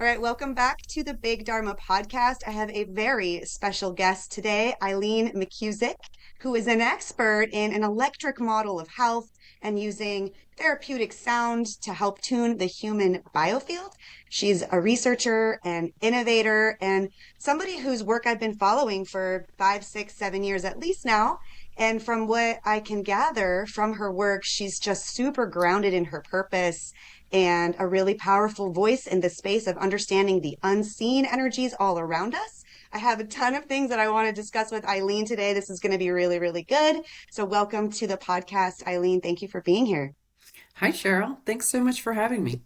All right, welcome back to the Big Dharma podcast. I have a very special guest today, Eileen McKusick, who is an expert in an electric model of health and using therapeutic sound to help tune the human biofield. She's a researcher and innovator and somebody whose work I've been following for 5, 6, 7 years at least now. And from what I can gather from her work, she's just super grounded in her purpose and a really powerful voice in the space of understanding the unseen energies all around us. I have a ton of things that I want to discuss with Eileen today. This is going to be really, really good. So, welcome to the podcast, Eileen. Thank you for being here. Hi, Cheryl. Thanks so much for having me.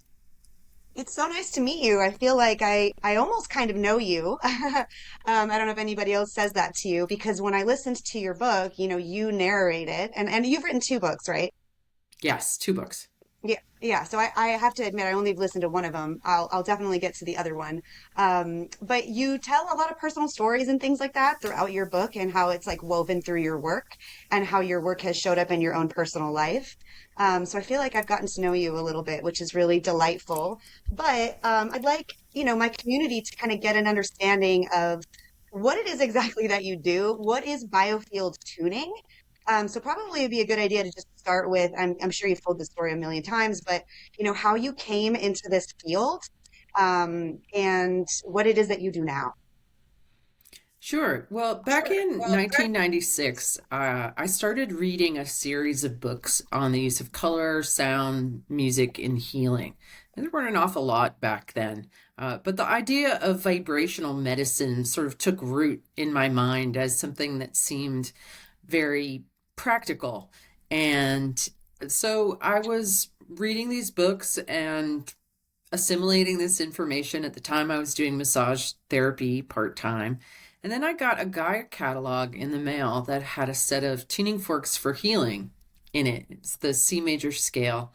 It's so nice to meet you. I feel like I almost kind of know you. I don't know if anybody else says that to you because when I listened to your book, you narrate it, and you've written two books, right? Yes, two books. Yeah, yeah. So I have to admit, I only listened to one of them. I'll definitely get to the other one. But you tell a lot of personal stories and things like that throughout your book and how it's like woven through your work and how your work has showed up in your own personal life. So I feel like I've gotten to know you a little bit, which is really delightful. But I'd like, my community to kind of get an understanding of what it is exactly that you do. What is biofield tuning? So probably it'd be a good idea to just start with, I'm sure you've told this story a million times, but how you came into this field, and what it is that you do now. Sure. Well, back in 1996, I started reading a series of books on the use of color, sound, music, and healing. And there weren't an awful lot back then. But the idea of vibrational medicine sort of took root in my mind as something that seemed very practical. And so I was reading these books and assimilating this information. At the time, I was doing massage therapy part time. And then I got a Gaia catalog in the mail that had a set of tuning forks for healing in it. It's the C major scale.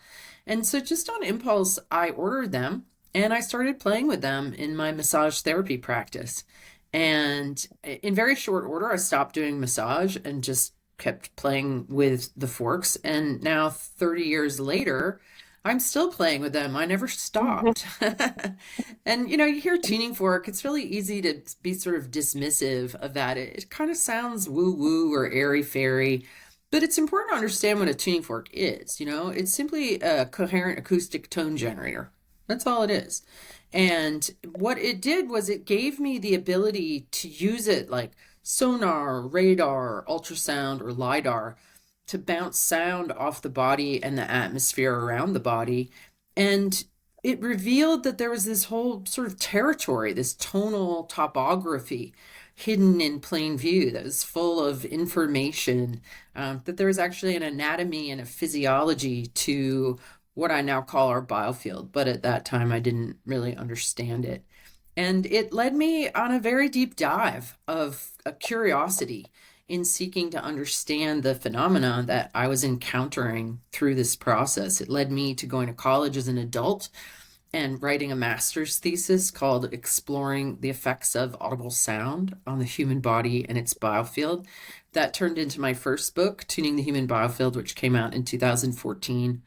And so just on impulse, I ordered them and I started playing with them in my massage therapy practice. And in very short order, I stopped doing massage and just kept playing with the forks. And now, 30 years later, I'm still playing with them. I never stopped. And, you hear tuning fork, it's really easy to be sort of dismissive of that. It kind of sounds woo woo or airy fairy, but it's important to understand what a tuning fork is. It's simply a coherent acoustic tone generator. That's all it is. And what it did was it gave me the ability to use it like sonar, radar, ultrasound, or LiDAR to bounce sound off the body and the atmosphere around the body. And it revealed that there was this whole sort of territory, this tonal topography hidden in plain view that was full of information, that there was actually an anatomy and a physiology to what I now call our biofield. But at that time, I didn't really understand it. And it led me on a very deep dive of a curiosity in seeking to understand the phenomena that I was encountering through this process. It led me to going to college as an adult and writing a master's thesis called Exploring the Effects of Audible Sound on the Human Body and its Biofield. That turned into my first book, Tuning the Human Biofield, which came out in 2014.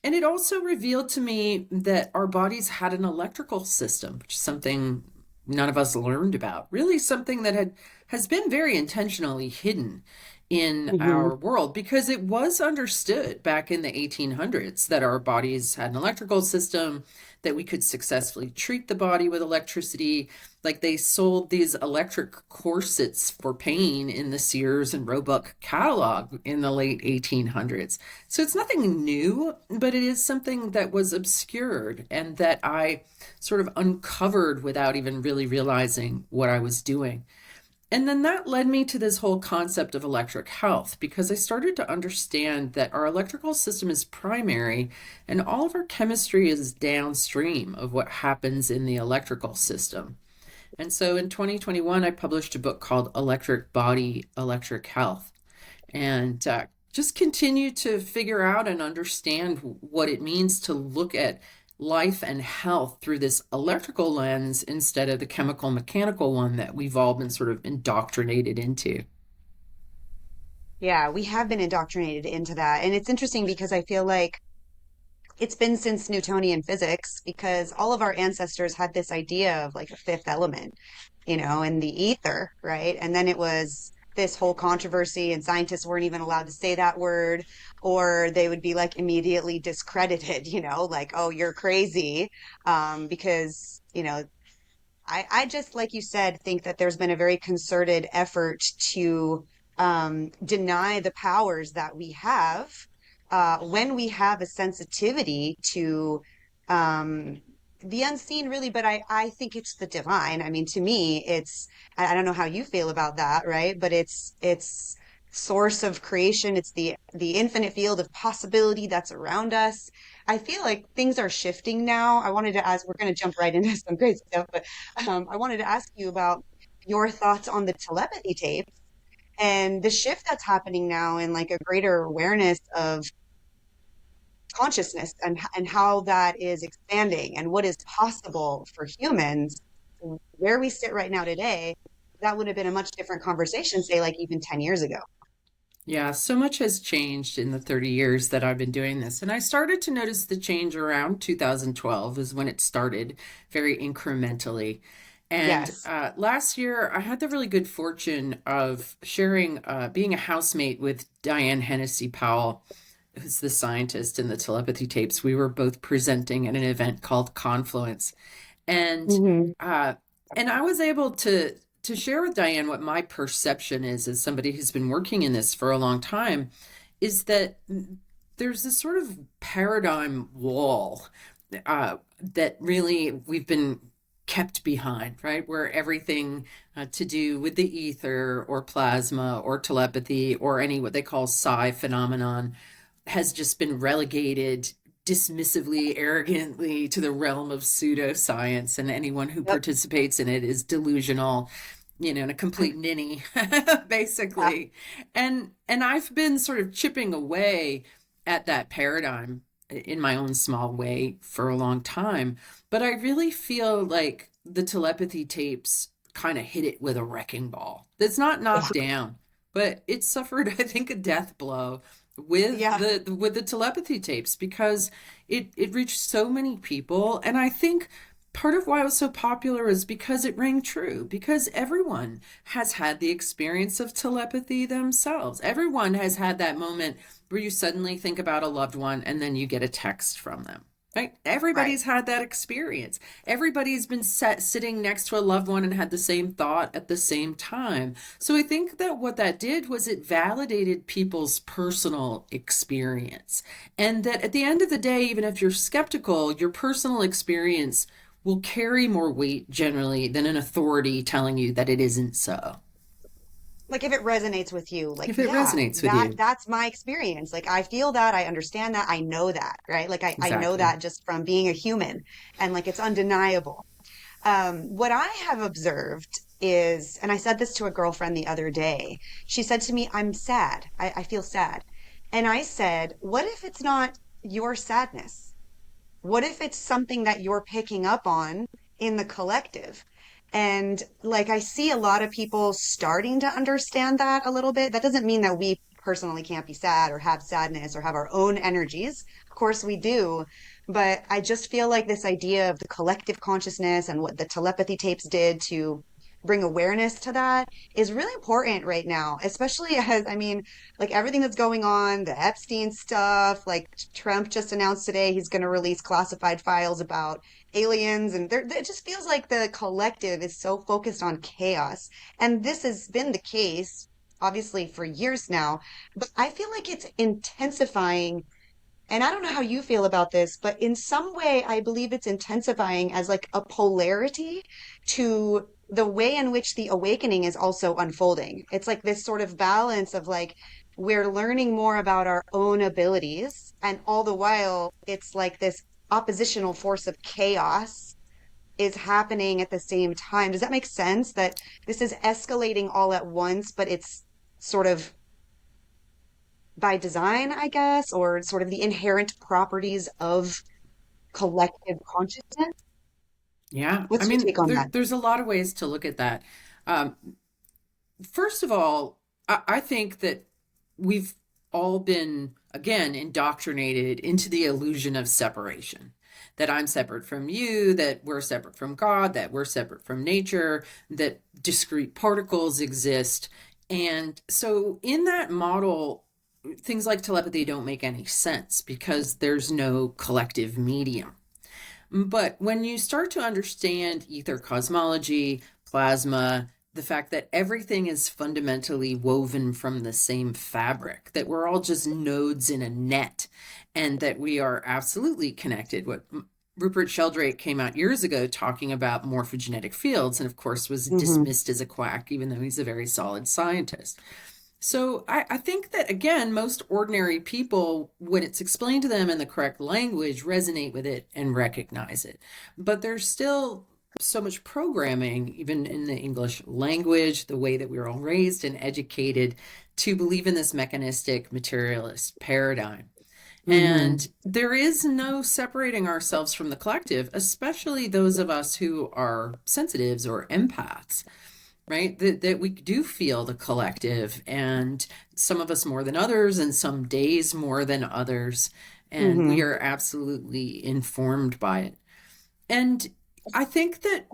And it also revealed to me that our bodies had an electrical system, which is something none of us learned about. Really something that has been very intentionally hidden in Hmm. our world because it was understood back in the 1800s that our bodies had an electrical system, that we could successfully treat the body with electricity. Like they sold these electric corsets for pain in the Sears and Roebuck catalog in the late 1800s. So it's nothing new, but it is something that was obscured and that I sort of uncovered without even really realizing what I was doing. And then that led me to this whole concept of electric health because I started to understand that our electrical system is primary and all of our chemistry is downstream of what happens in the electrical system. And so in 2021, I published a book called Electric Body, Electric Health, and just continue to figure out and understand what it means to look at life and health through this electrical lens instead of the chemical mechanical one that we've all been sort of indoctrinated into. Yeah, we have been indoctrinated into that. And it's interesting because I feel like It's been since Newtonian physics because all of our ancestors had this idea of like a fifth element, in the ether, right? And then it was this whole controversy, and scientists weren't even allowed to say that word, or they would be like immediately discredited, like, oh, you're crazy, because, I just, like you said, think that there's been a very concerted effort to deny the powers that we have when we have a sensitivity to um, the unseen, really. But I think it's the divine. I mean, to me, I don't know how you feel about that, right? But it's source of creation. It's the infinite field of possibility that's around us. I feel like things are shifting now. I wanted to ask, we're going to jump right into some great stuff, but I wanted to ask you about your thoughts on the telepathy tapes and the shift that's happening now in like a greater awareness of consciousness and how that is expanding and what is possible for humans. Where we sit right now today, that would have been a much different conversation, say like even 10 years ago. Yeah, so much has changed in the 30 years that I've been doing this. And I started to notice the change around 2012 is when it started very incrementally. And Yes. last year, I had the really good fortune of being a housemate with Diane Hennessy Powell, who's the scientist in the telepathy tapes. We were both presenting at an event called Confluence. And Hmm. uh, and I was able to share with Diane what my perception is as somebody who's been working in this for a long time, is that there's this sort of paradigm wall that really we've been kept behind, right? Where everything to do with the ether or plasma or telepathy or any what they call psi phenomenon has just been relegated dismissively, arrogantly to the realm of pseudoscience, and anyone who Yep. participates in it is delusional, and a complete ninny, Yeah. basically. And I've been sort of chipping away at that paradigm in my own small way for a long time. But I really feel like the telepathy tapes kind of hit it with a wrecking ball. It's not knocked down, but it suffered, I think, a death blow with Yeah. the telepathy tapes because it reached so many people. And I think part of why it was so popular is because it rang true, because everyone has had the experience of telepathy themselves. Everyone has had that moment where you suddenly think about a loved one and then you get a text from them. Right? Right. Everybody's had that experience. Everybody's been sitting next to a loved one and had the same thought at the same time. So I think that what that did was it validated people's personal experience. And that at the end of the day, even if you're skeptical, your personal experience will carry more weight generally than an authority telling you that it isn't so. Like if it resonates with you, like, If it yeah, resonates with you. that's my experience. Like I feel that, I understand that, I know that, right? Like I know Exactly. that just from being a human, and like it's undeniable. What I have observed is, and I said this to a girlfriend the other day, she said to me, I'm sad. I feel sad. And I said, what if it's not your sadness? What if it's something that you're picking up on in the collective? And like I see a lot of people starting to understand that a little bit. That doesn't mean that we personally can't be sad or have sadness or have our own energies. Of course we do. But I just feel like this idea of the collective consciousness and what the telepathy tapes did to bring awareness to that is really important right now, especially as, I mean, like everything that's going on, the Epstein stuff, like Trump just announced today he's going to release classified files about aliens, and it just feels like the collective is so focused on chaos. And this has been the case, obviously, for years now, but I feel like it's intensifying. And I don't know how you feel about this, but in some way, I believe it's intensifying as like a polarity to the way in which the awakening is also unfolding. It's like this sort of balance of like, we're learning more about our own abilities, and all the while, it's like this oppositional force of chaos is happening at the same time. Does that make sense? That this is escalating all at once, but it's sort of by design, I guess, or sort of the inherent properties of collective consciousness. Yeah. I What's your mean, take on that? there's a lot of ways to look at that. Um, First of all, I think that we've all been, again, indoctrinated into the illusion of separation. That I'm separate from you, that we're separate from God, that we're separate from nature, that discrete particles exist. And so, in that model, things like telepathy don't make any sense because there's no collective medium. But when you start to understand ether cosmology, plasma, the fact that everything is fundamentally woven from the same fabric, that we're all just nodes in a net, and that we are absolutely connected. What Rupert Sheldrake came out years ago talking about morphogenetic fields, and of course was Hmm. dismissed as a quack, even though he's a very solid scientist. So I think that, again, most ordinary people, when it's explained to them in the correct language, resonate with it and recognize it. But there's still so much programming, even in the English language, the way that we were all raised and educated to believe in this mechanistic materialist paradigm. Hmm. And there is no separating ourselves from the collective, especially those of us who are sensitives or empaths, right? That we do feel the collective, and some of us more than others, and some days more than others. And we Hmm. are absolutely informed by it. And I think that,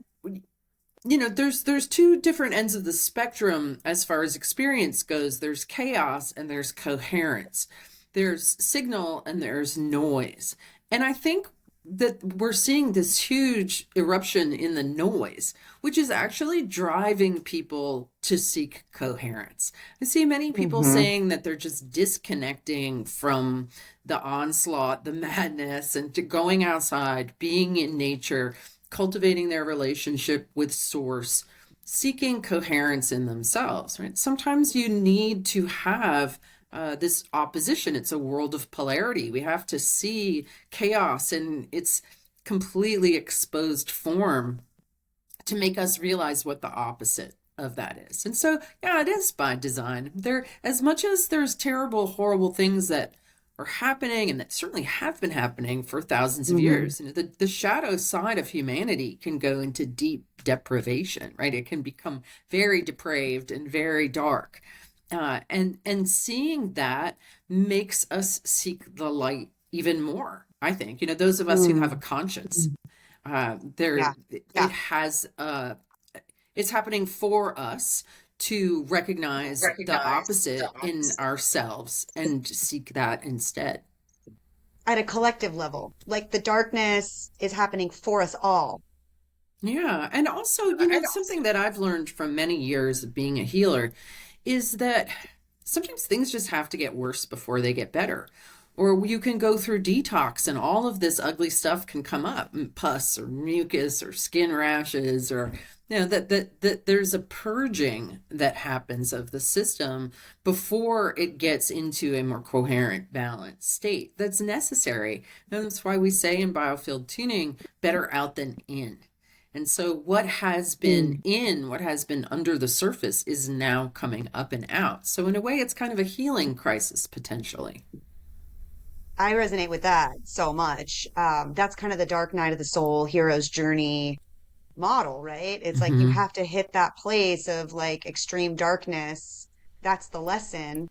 there's two different ends of the spectrum as far as experience goes. There's chaos and there's coherence. There's signal and there's noise. And I think that we're seeing this huge eruption in the noise, which is actually driving people to seek coherence. I see many people Hmm. saying that they're just disconnecting from the onslaught, the madness, and to going outside, being in nature, cultivating their relationship with source, seeking coherence in themselves, right? Sometimes you need to have this opposition. It's a world of polarity. We have to see chaos in its completely exposed form to make us realize what the opposite of that is. And so, yeah, it is by design. There, as much as there's terrible, horrible things that are happening and that certainly have been happening for thousands of Hmm. years, the shadow side of humanity can go into deep deprivation, right? It can become very depraved and very dark. And seeing that makes us seek the light even more. I think, those of us who have a Hmm. conscience, Yeah. there Yeah. it has it's happening for us to recognize the opposite in ourselves and seek that instead. At a collective level, like the darkness is happening for us all. Yeah, and also, something that I've learned from many years of being a healer is that sometimes things just have to get worse before they get better. Or you can go through detox and all of this ugly stuff can come up, pus or mucus or skin rashes, or that there's a purging that happens of the system before it gets into a more coherent, balanced state that's necessary. And that's why we say in biofield tuning, better out than in. And so what has been Mm. in, what has been under the surface is now coming up and out. So in a way, it's kind of a healing crisis potentially. I resonate with that so much. That's kind of the dark night of the soul, hero's journey model, right? It's like you Hmm. have to hit that place of like extreme darkness. That's the lesson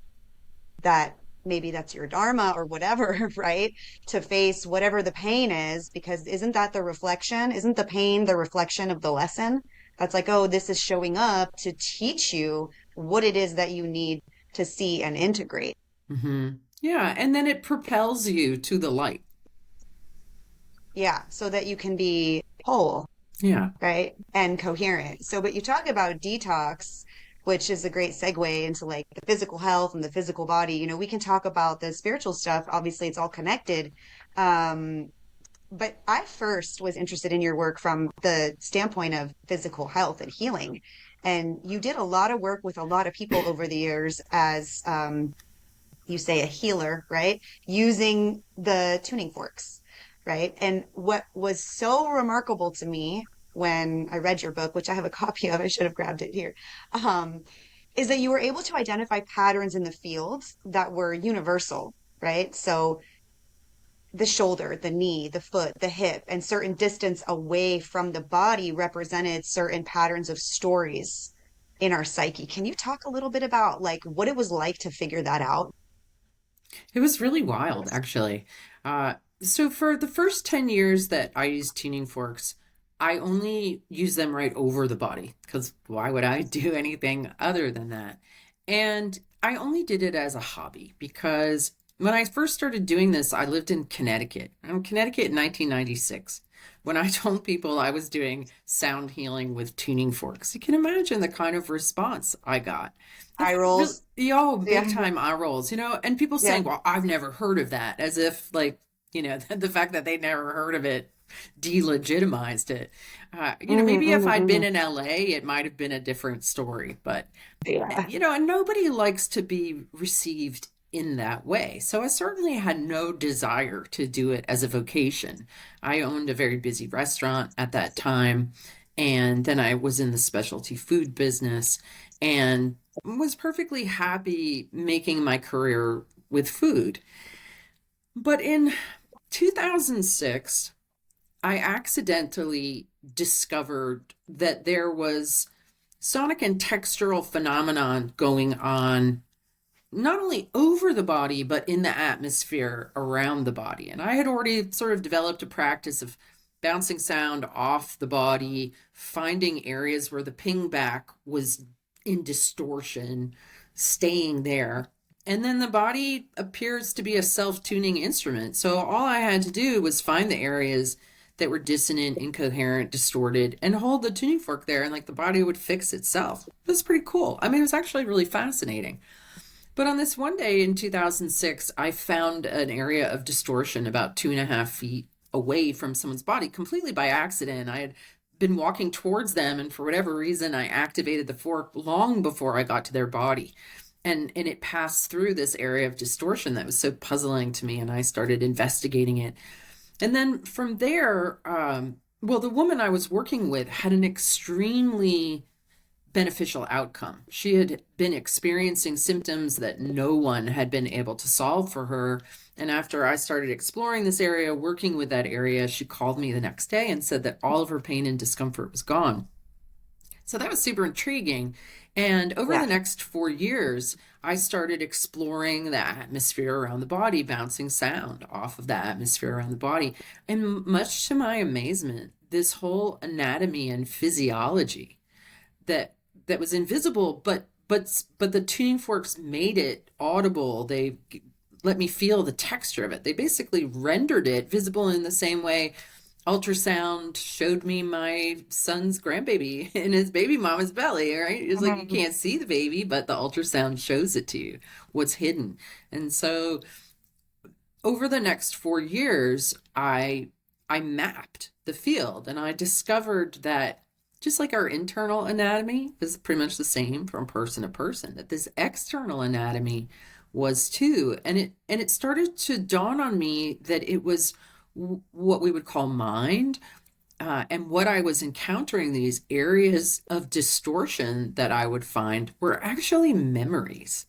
that maybe that's your dharma or whatever, right? To face whatever the pain is, because isn't that the reflection? Isn't the pain the reflection of the lesson? That's like, oh, this is showing up to teach you what it is that you need to see and integrate. Hmm. Yeah, and then it propels you to the light. Yeah, so that you can be whole, Yeah. right? And coherent. So, but you talk about detox, which is a great segue into like the physical health and the physical body. We can talk about the spiritual stuff. Obviously, it's all connected. Um, but I first was interested in your work from the standpoint of physical health and healing. And you did a lot of work with a lot of people over the years as you say a healer, right? Using the tuning forks, right? And what was so remarkable to me when I read your book, which I have a copy of, I should have grabbed it here, um, is that you were able to identify patterns in the field that were universal, right? So the shoulder, the knee, the foot, the hip, and certain distance away from the body represented certain patterns of stories in our psyche. Can you talk a little bit about like what it was like to figure that out? It was really wild, actually. So for the first 10 years that I used tuning forks, I only used them right over the body because why would I do anything other than that? And I only did it as a hobby because when I first started doing this, I lived in Connecticut. I'm in Connecticut in 1996. When I told people I was doing sound healing with tuning forks, you can imagine the kind of response I got. Like Eye really, rolls. yo, big Yeah. time eye rolls, and people saying, Yeah. well, I've never heard of that, as if like, the fact that they never heard of it delegitimized it. Hmm, Maybe if hmm, I'd been hmm. in LA, it might have been a different story, but Yeah. and nobody likes to be received in that way. So I certainly had no desire to do it as a vocation. I owned a very busy restaurant at that time, and then I was in the specialty food business and was perfectly happy making my career with food. But in 2006, I accidentally discovered that there was sonic and textural phenomenon going on not only over the body but in the atmosphere around the body. And I had already sort of developed a practice of bouncing sound off the body, finding areas where the ping back was in distortion, staying there. And then the body appears to be a self-tuning instrument. So all I had to do was find the areas that were dissonant, incoherent, distorted, and hold the tuning fork there, and like the body would fix itself. It was pretty cool. I mean, it was actually really fascinating. But on this one day in 2006, I found an area of distortion about 2.5 feet away from someone's body, completely by accident. I had been walking towards them, and for whatever reason, I activated the fork long before I got to their body. And it passed through this area of distortion that was so puzzling to me, and I started investigating it. And then from there, well, the woman I was working with had an extremely beneficial outcome. She had been experiencing symptoms that no one had been able to solve for her. And after I started exploring this area, working with that area, she called me the next day and said that all of her pain and discomfort was gone. So that was super intriguing. And over the Yeah. next 4 years, I started exploring the atmosphere around the body, bouncing sound off of the atmosphere around the body. And much to my amazement, this whole anatomy and physiology that was invisible, but the tuning forks made it audible. They let me feel the texture of it. They basically rendered it visible in the same way ultrasound showed me my son's grandbaby in his baby mama's belly, right? It's like you Mhm. can't see the baby, but the ultrasound shows it to you, what's hidden. And so over the next 4 years, I mapped the field and I discovered that just like our internal anatomy is pretty much the same from person to person, that this external anatomy was too. And it started to dawn on me that it was what we would call mind. And what I was encountering, these areas of distortion that I would find were actually memories.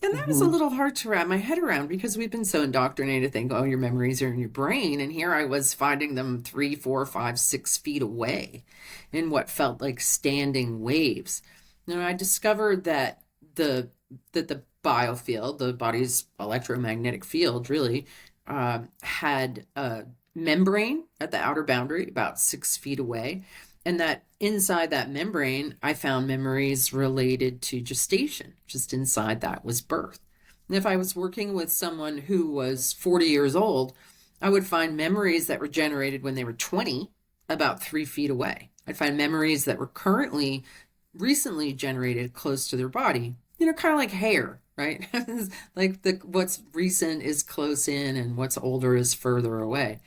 And that was a Mhm. little hard to wrap my head around because we've been so indoctrinated to think, oh, your memories are in your brain. And here I was finding them 3, 4, 5, 6 feet away in what felt like standing waves. And I discovered that the biofield, the body's electromagnetic field, really had a membrane at the outer boundary, about 6 feet away, and that inside that membrane, I found memories related to gestation. Just inside that was birth. And if I was working with someone who was 40 years old, I would find memories that were generated when they were 20, about 3 feet away. I'd find memories that were recently generated close to their body, kind of like hair, right? Like what's recent is close in and what's older is further away.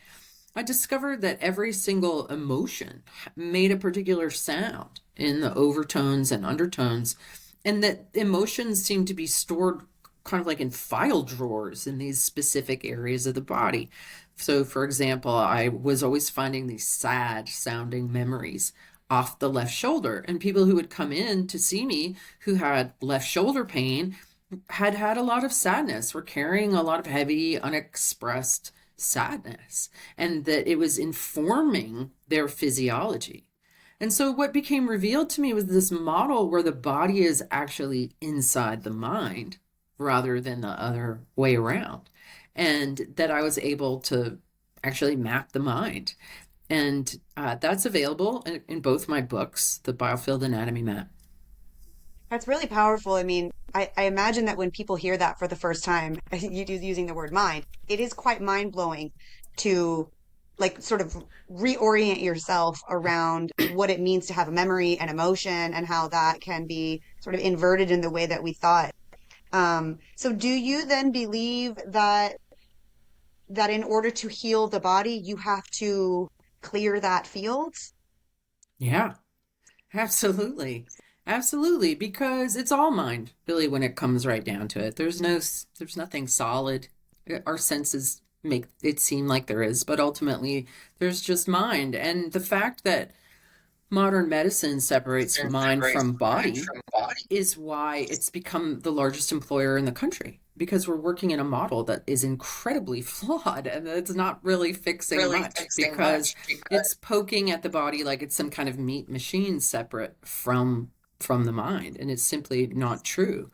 I discovered that every single emotion made a particular sound in the overtones and undertones, and that emotions seem to be stored kind of like in file drawers in these specific areas of the body. So, for example, I was always finding these sad sounding memories off the left shoulder, and people who would come in to see me who had left shoulder pain had had a lot of sadness, were carrying a lot of heavy, unexpressed sadness, and that it was informing their physiology. And so, what became revealed to me was this model where the body is actually inside the mind, rather than the other way around. And that I was able to actually map the mind. And that's available in both my books, the Biofield Anatomy Map. That's really powerful. I mean, I imagine that when people hear that for the first time, you do using the word mind, it is quite mind blowing to like sort of reorient yourself around what it means to have a memory and emotion and how that can be sort of inverted in the way that we thought. So do you then believe that in order to heal the body, you have to clear that field? Yeah, absolutely. Absolutely, because it's all mind, really, when it comes right down to it. There's nothing solid. Our senses make it seem like there is, but ultimately there's just mind. And the fact that modern medicine separates mind from body is why it's become the largest employer in the country, because we're working in a model that is incredibly flawed and it's not really fixing much because it's poking at the body like it's some kind of meat machine separate from the mind, and it's simply not true.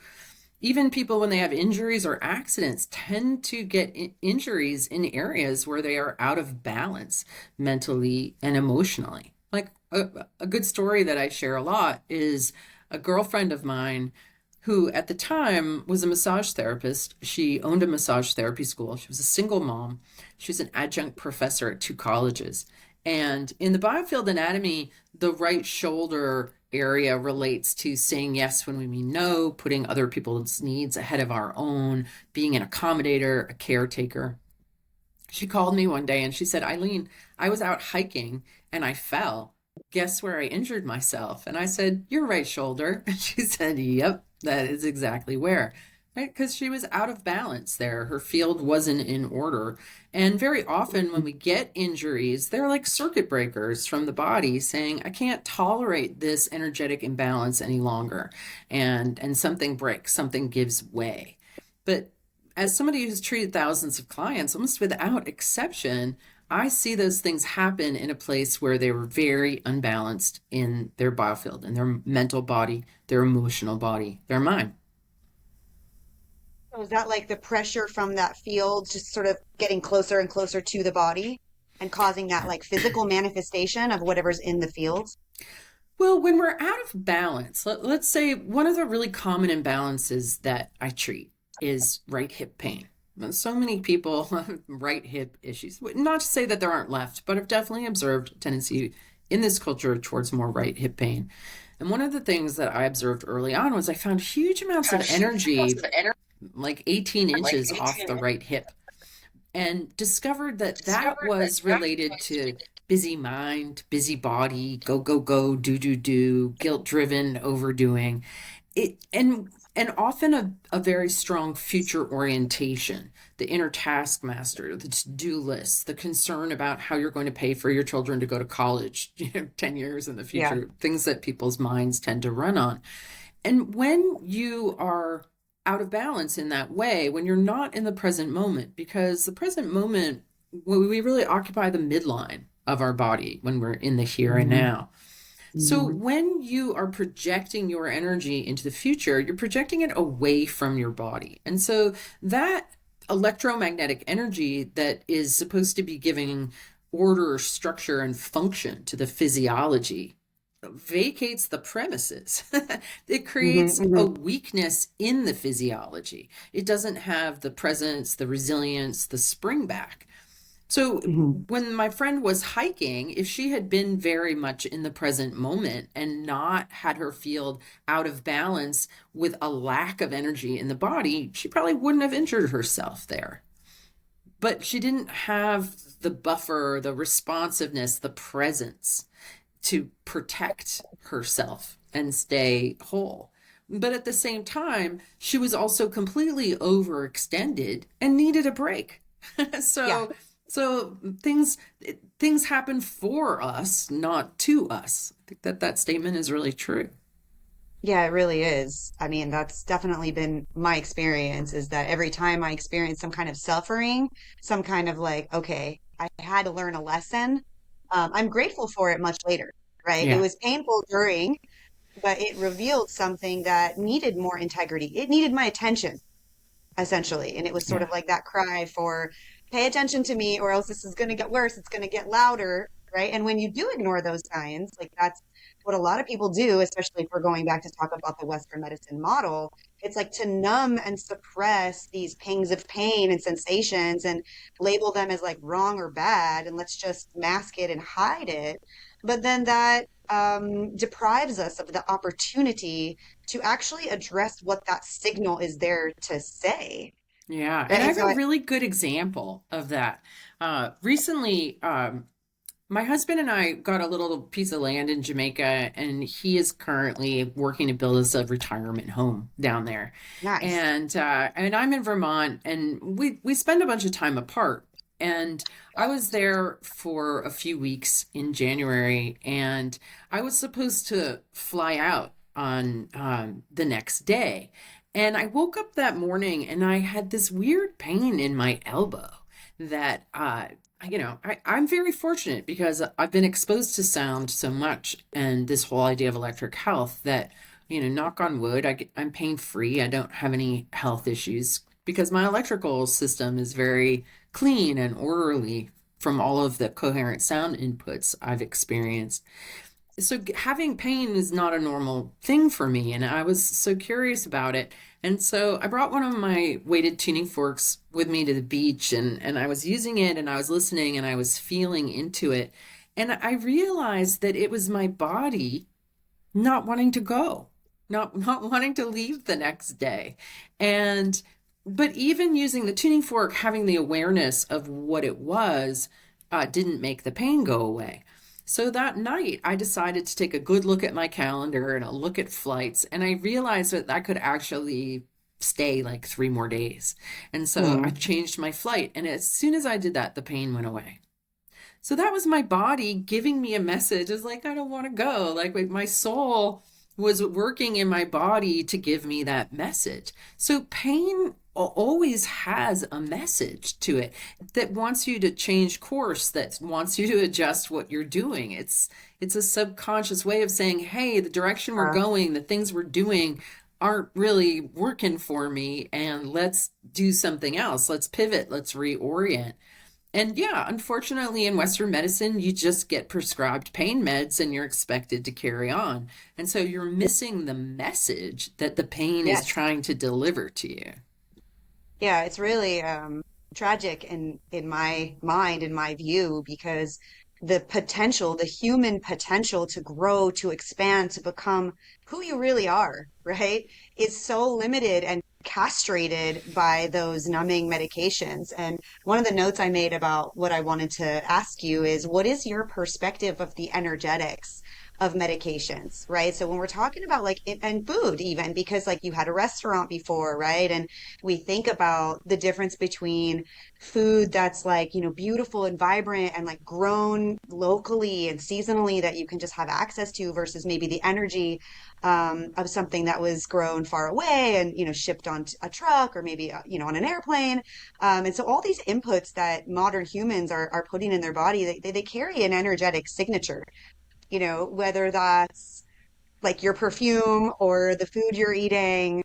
Even people, when they have injuries or accidents, tend to get injuries in areas where they are out of balance mentally and emotionally. Like a good story that I share a lot is a girlfriend of mine who at the time was a massage therapist. She owned a massage therapy school. She was a single mom. She was an adjunct professor at two colleges. And in the Biofield anatomy, the right shoulder area relates to saying yes when we mean no, putting other people's needs ahead of our own, being an accommodator, a caretaker. She called me one day and she said, Eileen, I was out hiking and I fell. Guess where I injured myself? And I said, your right shoulder. And she said, yep, that is exactly where. Right? Because she was out of balance there. Her field wasn't in order. And very often when we get injuries, they're like circuit breakers from the body saying, I can't tolerate this energetic imbalance any longer. And something breaks, something gives way. But as somebody who's treated thousands of clients, almost without exception, I see those things happen in a place where they were very unbalanced in their biofield, in their mental body, their emotional body, their mind. So is that like the pressure from that field just sort of getting closer and closer to the body and causing that like physical manifestation of whatever's in the field? Well, when we're out of balance, let's say one of the really common imbalances that I treat is right hip pain. So many people have right hip issues. Not to say that there aren't left, but I've definitely observed a tendency in this culture towards more right hip pain. And one of the things that I observed early on was I found huge amounts of energy, like 18 inches off the right hip, and discovered that that was related to busy mind, busy body, go, go, go, do, guilt driven, overdoing it. And often a very strong future orientation, the inner taskmaster, the to-do list, the concern about how you're going to pay for your children to go to college, 10 years in the Yeah. future, things that people's minds tend to run on. And when you are out of balance in that way, when you're not in the present moment, because the present moment, we really occupy the midline of our body when we're in the here and Mhm. now. So when you are projecting your energy into the future, you're projecting it away from your body. And so that electromagnetic energy that is supposed to be giving order, structure, and function to the physiology vacates the premises. It Mhm. creates a Mhm. weakness in the physiology. It doesn't have the presence, the resilience, the spring back. So Mhm. when my friend was hiking, if she had been very much in the present moment and not had her field out of balance with a lack of energy in the body, she probably wouldn't have injured herself there. But she didn't have the buffer, the responsiveness, the presence to protect herself and stay whole. But at the same time, she was also completely overextended and needed a break. Yeah. so so things happen for us, not to us. I think that that statement is really true. Yeah, it really is. I mean, that's definitely been my experience is that every time I experience some kind of suffering, some kind of like, okay, I had to learn a lesson. I'm grateful for it much later, right? It Yeah. was painful during, but it revealed something that needed more integrity. It needed my attention. essentially. And it was sort Yeah. of like that cry for pay attention to me or else this is going to get worse. It's going to get louder, right? And when you do ignore those signs, like that's what a lot of people do, especially if we're going back to talk about the Western medicine model. It's like to numb and suppress these pangs of pain and sensations and label them as like wrong or bad, and let's just mask it and hide it. But then that deprives us of the opportunity to actually address what that signal is there to say. Yeah, and Right. I And have so a I, really good example of that. Recently, my husband and I got a little piece of land in Jamaica, and he is currently working to build us a retirement home down there. nice. And I'm in Vermont, and we spend a bunch of time apart. And I was there for a few weeks in January, and I was supposed to fly out on the next day. And I woke up that morning, and I had this weird pain in my elbow that I'm very fortunate because I've been exposed to sound so much and this whole idea of electric health that, knock on wood, I'm pain free. I don't have any health issues because my electrical system is very clean and orderly from all of the coherent sound inputs I've experienced. So having pain is not a normal thing for me, and I was so curious about it. And so I brought one of my weighted tuning forks with me to the beach, and I was using it, and I was listening, and I was feeling into it. And I realized that it was my body not wanting to go, not wanting to leave the next day. And but even using the tuning fork, having the awareness of what it was, didn't make the pain go away. So that night, I decided to take a good look at my calendar and a look at flights, and I realized that I could actually stay like 3 more days. And so I Hmm. changed my flight, and as soon as I did that, the pain went away. So that was my body giving me a message. It's like, I don't want to go. Like my soul was working in my body to give me that message. So pain always has a message to it that wants you to change course, that wants you to adjust what you're doing. It's a subconscious way of saying, hey, the direction we're going, the things we're doing aren't really working for me, and let's do something else. Let's pivot, let's reorient. And yeah, unfortunately, in Western medicine, you just get prescribed pain meds and you're expected to carry on. And so you're missing the message that the pain is Yes. trying to deliver to you. Yeah, it's really tragic in my mind, in my view, because the potential, the human potential to grow, to expand, to become who you really are, right, is so limited and castrated by those numbing medications. And one of the notes I made about what I wanted to ask you is, what is your perspective of the energetics of medications, right? So when we're talking about like it, and food even, because like you had a restaurant before, right? And we think about the difference between food that's like, beautiful and vibrant and like grown locally and seasonally that you can just have access to versus maybe the energy of something that was grown far away and, shipped on a truck or maybe, on an airplane. And so all these inputs that modern humans are putting in their body, they carry an energetic signature, whether that's like your perfume or the food you're eating,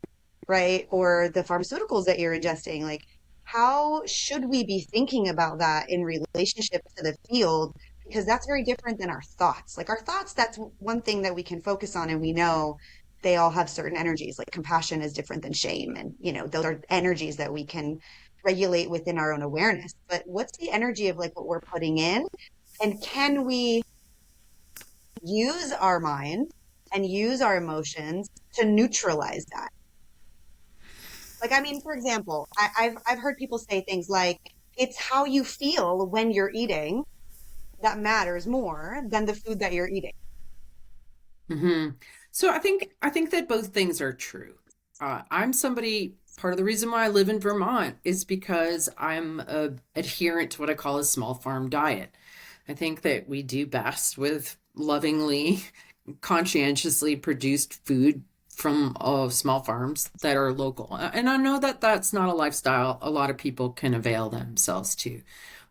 right? Or the pharmaceuticals that you're ingesting. Like, how should we be thinking about that in relationship to the field? Because that's very different than our thoughts. Like, our thoughts, that's one thing that we can focus on, and we know they all have certain energies. Like, compassion is different than shame. And, those are energies that we can regulate within our own awareness. But what's the energy of like what we're putting in? And can we use our mind and use our emotions to neutralize that? Like, I mean, for example, I've heard people say things like, it's how you feel when you're eating that matters more than the food that you're eating. hmm So I think that both things are true. I'm somebody. Part of the reason why I live in Vermont is because I'm a adherent to what I call a small farm diet. I think that we do best with lovingly, conscientiously produced food from small farms that are local. And I know that that's not a lifestyle a lot of people can avail themselves to.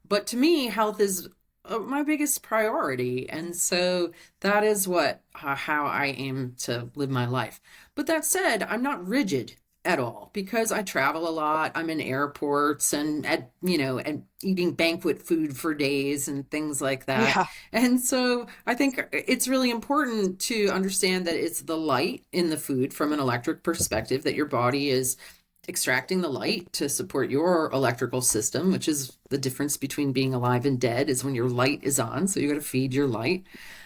But to me, health is my biggest priority. And so that is how I aim to live my life. But that said, I'm not rigid at all because I travel a lot. I'm in airports and at, and eating banquet food for days and things like that. Yeah. And so I think it's really important to understand that it's the light in the food from an electric perspective, that your body is extracting the light to support your electrical system, which is the difference between being alive and dead, is when your light is on. So you got to feed your light.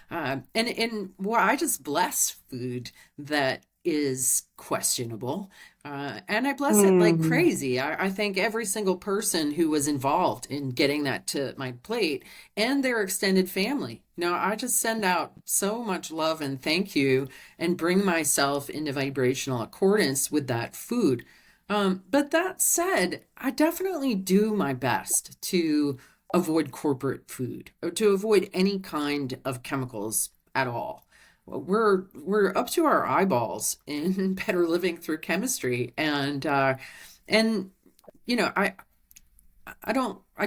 And well, I just bless food that is questionable. And I bless it like Mm, crazy. I thank every single person who was involved in getting that to my plate and their extended family. Now, I just send out so much love and thank you and bring myself into vibrational accordance with that food. But that said, I definitely do my best to avoid corporate food or to avoid any kind of chemicals at all. We're up to our eyeballs in better living through chemistry, and I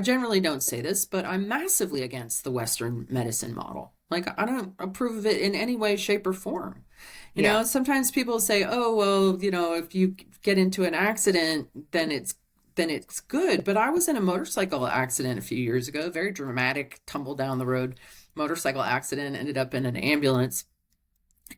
generally don't say this, but I'm massively against the Western medicine model. Like, I don't approve of it in any way, shape, or form. yeah. Sometimes people say, "Oh, well, if you get into an accident, then it's good." But I was in a motorcycle accident a few years ago, very dramatic, tumble down the road motorcycle accident, ended up in an ambulance.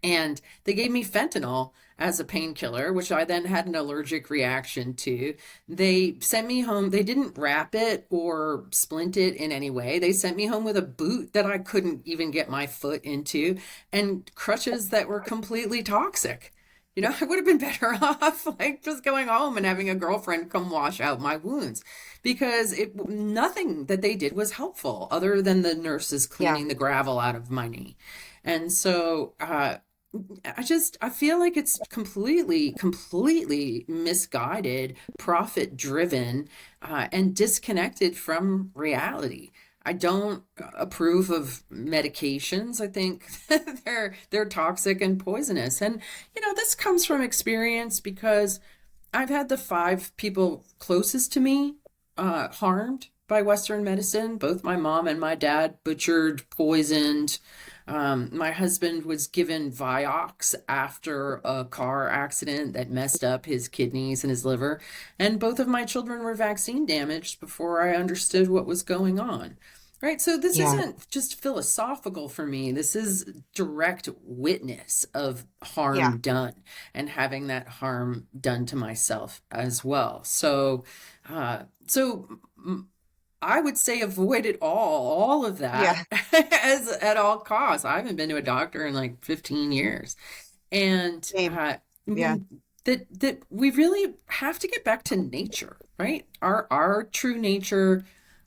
And they gave me fentanyl as a painkiller, which I then had an allergic reaction to. They sent me home. They didn't wrap it or splint it in any way. They sent me home with a boot that I couldn't even get my foot into and crutches that were completely toxic. I would have been better off like just going home and having a girlfriend come wash out my wounds because nothing that they did was helpful other than the nurses Yeah. cleaning the gravel out of my knee. And so I feel like it's completely misguided, profit driven, and disconnected from reality. I don't approve of medications. I think they're toxic and poisonous. And this comes from experience because I've had the five people closest to me harmed by Western medicine. Both my mom and my dad butchered, poisoned. My husband was given Vioxx after a car accident that messed up his kidneys and his liver. And both of my children were vaccine damaged before I understood what was going on. Right. So this Yeah. isn't just philosophical for me. This is direct witness of Yeah. harm done and having that harm done to myself as well. So I would say avoid it all of that Yeah. as at all costs. I haven't been to a doctor in like 15 years. And Same. I Yeah. mean that we really have to get back to nature, right? Our true nature.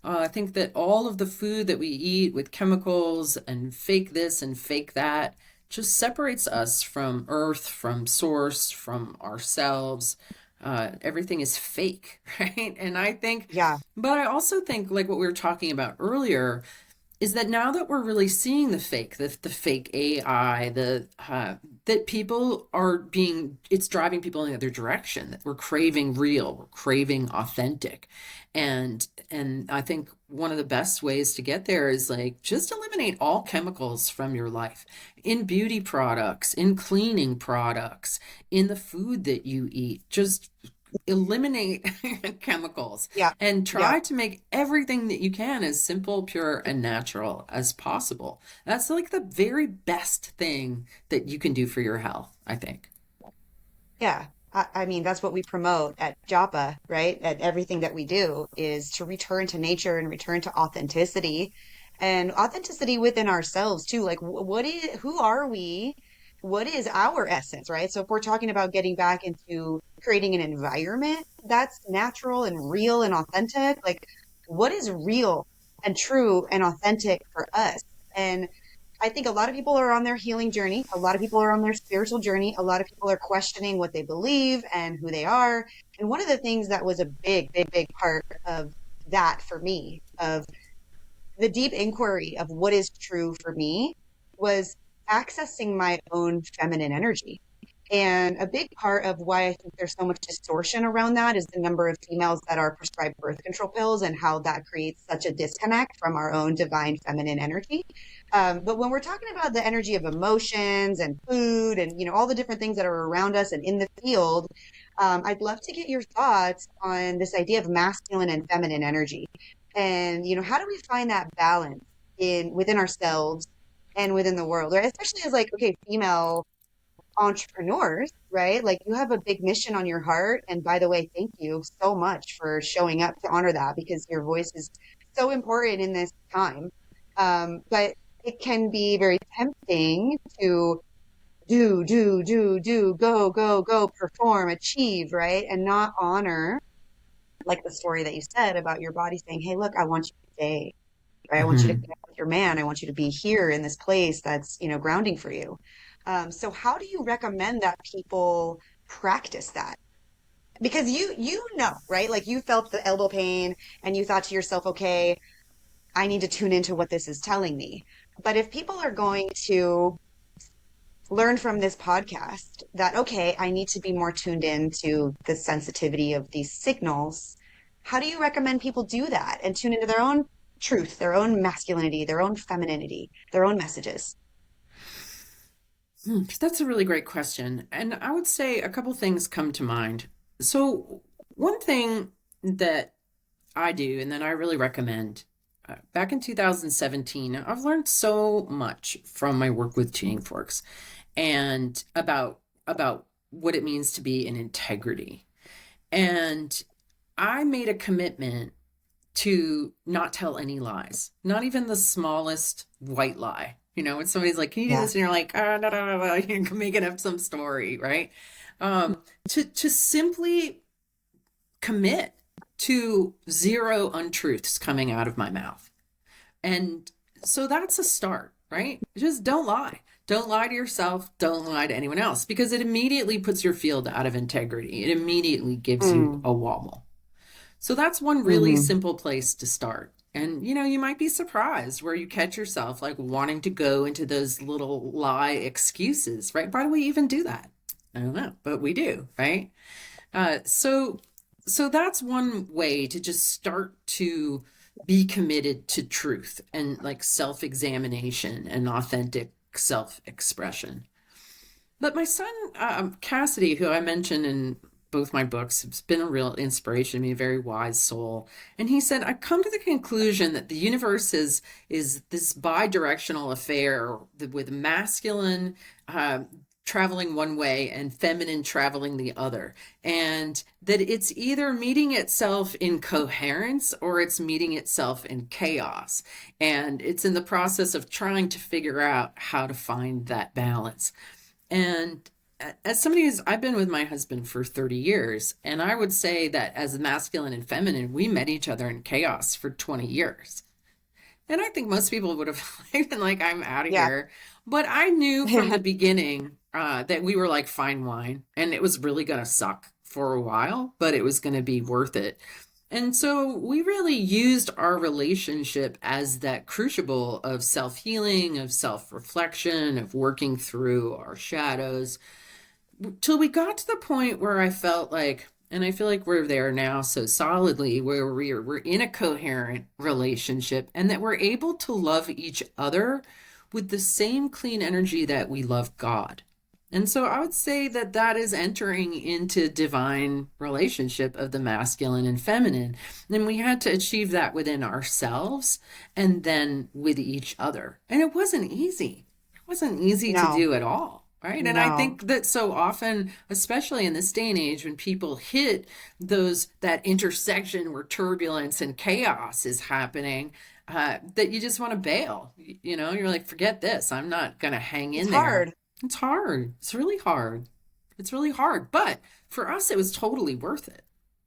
I think that all of the food that we eat with chemicals and fake this and fake that just separates us from earth, from source, from ourselves. Everything is fake, right? Yeah. But I also think, like what we were talking about earlier, is that now that we're really seeing the fake AI, that people are it's driving people in the other direction, that we're craving real, we're craving authentic. And I think one of the best ways to get there is like just eliminate all chemicals from your life in beauty products, in cleaning products, in the food that you eat. Just eliminate chemicals Yeah. and Yeah. try to make everything that you can as simple, pure, and natural as possible. That's like the very best thing that you can do for your health, I think. Yeah. I mean, that's what we promote at Japa, right? At everything that we do is to return to nature and return to authenticity and authenticity within ourselves too. Like, who are we? What is our essence, right? So if we're talking about getting back into creating an environment that's natural and real and authentic, like what is real and true and authentic for us? And I think a lot of people are on their healing journey. A lot of people are on their spiritual journey. A lot of people are questioning what they believe and who they are. And one of the things that was a big part of that for me, of the deep inquiry of what is true for me, was accessing my own feminine energy. And a big part of why I think there's so much distortion around that is the number of females that are prescribed birth control pills and how that creates such a disconnect from our own divine feminine energy. But when we're talking about the energy of emotions and food and all the different things that are around us and in the field, I'd love to get your thoughts on this idea of masculine and feminine energy. And, how do we find that balance in within ourselves and within the world, right? Especially as like, okay, female entrepreneurs, right? Like you have a big mission on your heart. And by the way, thank you so much for showing up to honor that because your voice is so important in this time. But it can be very tempting to do, go, go, go, perform, achieve, right? And not honor, like the story that you said about your body saying, hey, look, I want you to stay, right? I want you to Mhm. connect with your man. I want you to be here in this place that's, grounding for you. So how do you recommend that people practice that? Because you know, right? Like you felt the elbow pain and you thought to yourself, okay, I need to tune into what this is telling me. But if people are going to learn from this podcast that, okay, I need to be more tuned in to the sensitivity of these signals, how do you recommend people do that and tune into their own truth, their own masculinity, their own femininity, their own messages? That's a really great question. And I would say a couple things come to mind. So, one thing that I do and that I really recommend back in 2017, I've learned so much from my work with tuning forks and about what it means to be in integrity. And I made a commitment to not tell any lies, not even the smallest white lie. When somebody's like, "Can you do Yeah. this?" and you're like, "Ah, no, no, no, no," you're making up some story, right? To simply commit to zero untruths coming out of my mouth, and so that's a start, right? Just don't lie. Don't lie to yourself. Don't lie to anyone else because it immediately puts your field out of integrity. It immediately gives you Mm, a wobble. So that's one really hmm. simple place to start. And you might be surprised where you catch yourself like wanting to go into those little lie excuses, right? Why do we even do that? I don't know, but we do, right? So that's one way to just start to be committed to truth and like self-examination and authentic self-expression. But my son, Cassidy, who I mentioned in both my books, has been a real inspiration to me, a very wise soul. And he said, I've come to the conclusion that the universe is this bi-directional affair with masculine traveling one way and feminine traveling the other. And that it's either meeting itself in coherence or it's meeting itself in chaos. And it's in the process of trying to figure out how to find that balance. And as somebody who's, I've been with my husband for 30 years, and I would say that as masculine and feminine, we met each other in chaos for 20 years. And I think most people would have been like, I'm out of Yeah. here. But I knew from the beginning that we were like fine wine, and it was really going to suck for a while, but it was going to be worth it. And so we really used our relationship as that crucible of self healing, of self reflection, of working through our shadows till we got to the point where I felt like, and I feel like we're there now so solidly, where we're in a coherent relationship and that we're able to love each other with the same clean energy that we love God. And so I would say that that is entering into divine relationship of the masculine and feminine. And we had to achieve that within ourselves and then with each other. And it wasn't easy. It wasn't easy to No, do at all. Right. And I no. think that so often, especially in this day and age, when people hit that intersection where turbulence and chaos is happening, that you just want to bail. You're like, forget this. I'm not going to hang It's in there. hard. It's hard. It's really hard. It's really hard. But for us, it was totally worth it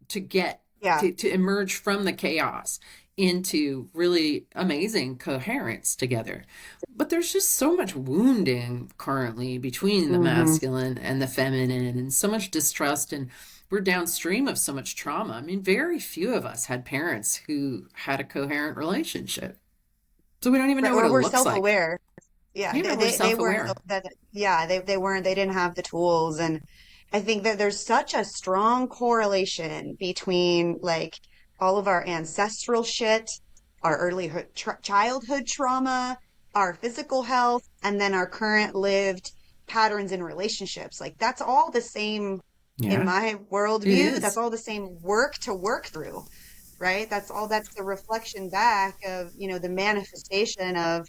to get Yeah. to emerge from the chaos into really amazing coherence together. But there's just so much wounding currently between the Hmm. masculine and the feminine, and so much distrust, and we're downstream of so much trauma. I mean, very few of us had parents who had a coherent relationship. So we don't even Right. know what Or it we're looks like. self-aware. Yeah. Yeah, They, we're they, they weren't, self-aware. that, yeah, they weren't, they didn't have the tools. And I think that there's such a strong correlation between like all of our ancestral shit, our early childhood trauma, our physical health, and then our current lived patterns in relationships. Like that's all the same In Yeah, my it worldview, that's is. all the same work to work through, right? That's the reflection back of, the manifestation of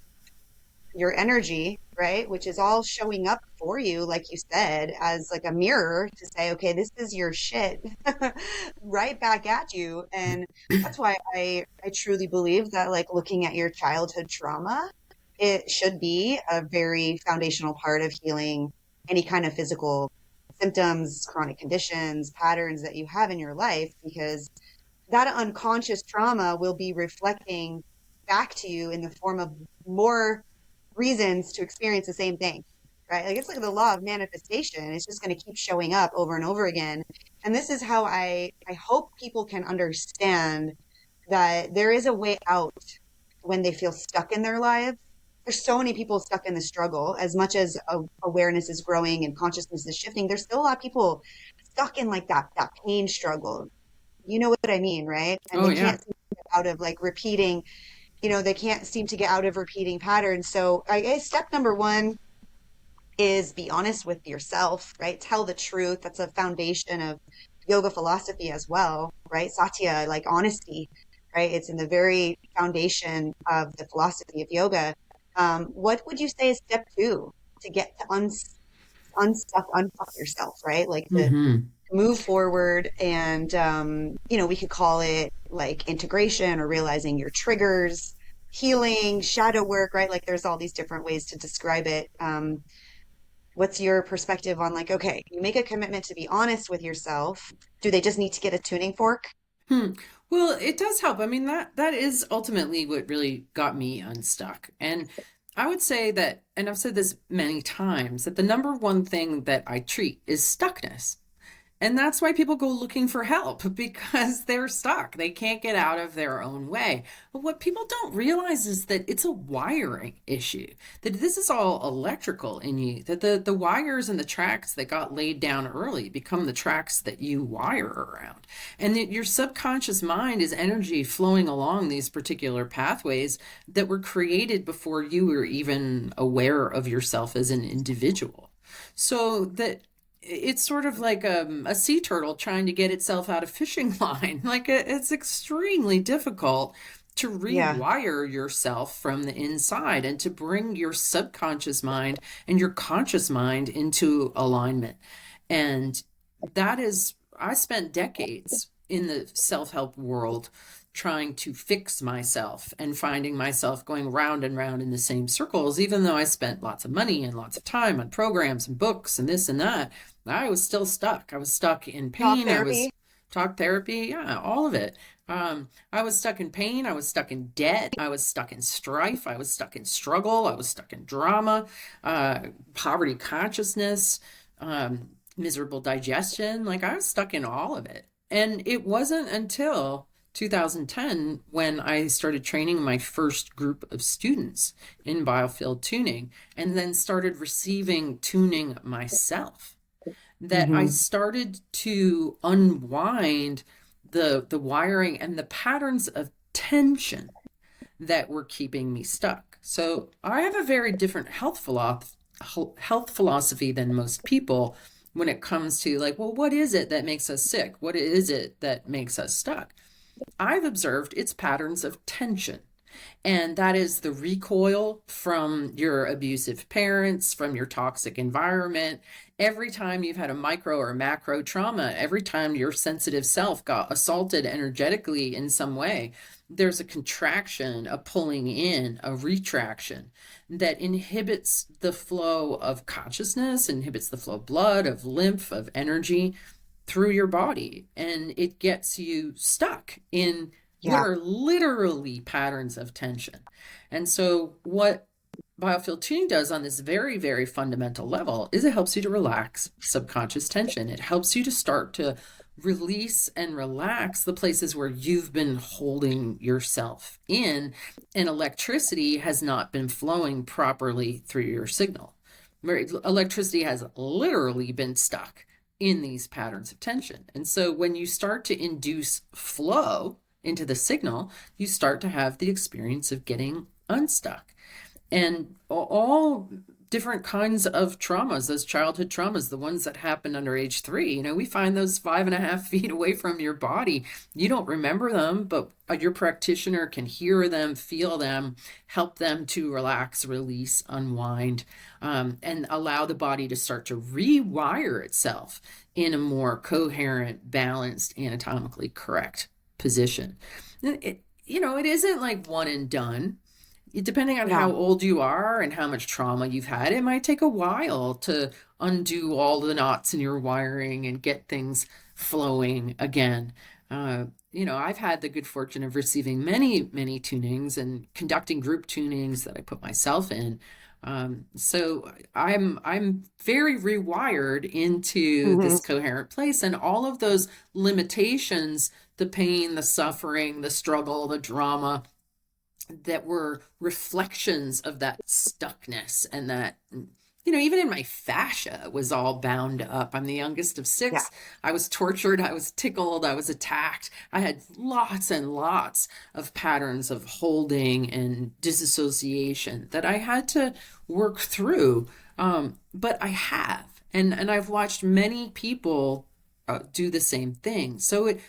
your energy, right? Which is all showing up for you, like you said, as like a mirror to say, okay, this is your shit right back at you. And that's why I truly believe that like looking at your childhood trauma, it should be a very foundational part of healing any kind of physical symptoms, chronic conditions, patterns that you have in your life, because that unconscious trauma will be reflecting back to you in the form of more reasons to experience the same thing, right? Like it's like the law of manifestation. It's just going to keep showing up over and over again. And this is how I hope people can understand that there is a way out when they feel stuck in their lives. There's so many people stuck in the struggle. As much as awareness is growing and consciousness is shifting, there's still a lot of people stuck in like that pain struggle. You know what I mean, right? And Oh they yeah. can't seem to get out of like repeating, they can't seem to get out of repeating patterns. So I guess step number one is be honest with yourself, right? Tell the truth. That's a foundation of yoga philosophy as well, right? Satya, like honesty, right? It's in the very foundation of the philosophy of yoga. What would you say is step two to get to unfuck yourself, right? Like to Mm-hmm. move forward and we could call it like integration or realizing your triggers, healing, shadow work, right? Like there's all these different ways to describe it. What's your perspective on like, okay, you make a commitment to be honest with yourself. Do they just need to get a tuning fork? Hmm. Well, it does help. I mean, that is ultimately what really got me unstuck. And I would say that, and I've said this many times, that the number one thing that I treat is stuckness. And that's why people go looking for help because they're stuck. They can't get out of their own way. But what people don't realize is that it's a wiring issue, that this is all electrical in you, that the wires and the tracks that got laid down early become the tracks that you wire around. And that your subconscious mind is energy flowing along these particular pathways that were created before you were even aware of yourself as an individual. So that it's sort of like a sea turtle trying to get itself out of fishing line. It's extremely difficult to Yeah, rewire yourself from the inside and to bring your subconscious mind and your conscious mind into alignment. And that is, I spent decades in the self help world trying to fix myself and finding myself going round and round in the same circles, even though I spent lots of money and lots of time on programs and books and this and that. I was still stuck. I was stuck in talk pain. I was therapy. talk therapy, yeah, all of it. I was stuck in pain. I was stuck in debt. I was stuck in strife. I was stuck in struggle. I was stuck in drama, poverty consciousness, miserable digestion. Like I was stuck in all of it. And it wasn't until 2010 when I started training my first group of students in biofield tuning and then started receiving tuning myself that I Hmm. started to unwind the wiring and the patterns of tension that were keeping me stuck. So I have a very different health philosophy than most people when it comes to like, well, what is it that makes us sick? What is it that makes us stuck? I've observed its patterns of tension. And that is the recoil from your abusive parents, from your toxic environment. Every time you've had a micro or macro trauma, every time your sensitive self got assaulted energetically in some way, there's a contraction, a pulling in, a retraction that inhibits the flow of consciousness, inhibits the flow of blood, of lymph, of energy through your body. And it gets you stuck in what Yeah, are literally patterns of tension. And so, what biofield tuning does on this very, very fundamental level is it helps you to relax subconscious tension. It helps you to start to release and relax the places where you've been holding yourself in, and electricity has not been flowing properly through your signal. Electricity has literally been stuck in these patterns of tension. And so, when you start to induce flow into the signal, you start to have the experience of getting unstuck. And all different kinds of traumas, those childhood traumas, the ones that happened under age 3. We find those 5.5 feet away from your body. You don't remember them, but your practitioner can hear them, feel them, help them to relax, release, unwind, and allow the body to start to rewire itself in a more coherent, balanced, anatomically correct position. It isn't like one and done. Depending on how No. old you are and how much trauma you've had, it might take a while to undo all the knots in your wiring and get things flowing again. I've had the good fortune of receiving many, many tunings and conducting group tunings that I put myself in. So I'm very rewired into Hmm. this coherent place, and all of those limitations, the pain, the suffering, the struggle, the drama, that were reflections of that stuckness, and that even in my fascia was all bound up. I'm the youngest of Yeah. 6. I was tortured, I was tickled, I was attacked. I had lots and lots of patterns of holding and disassociation that I had to work through. But I have, and I've watched many people do the same thing. So it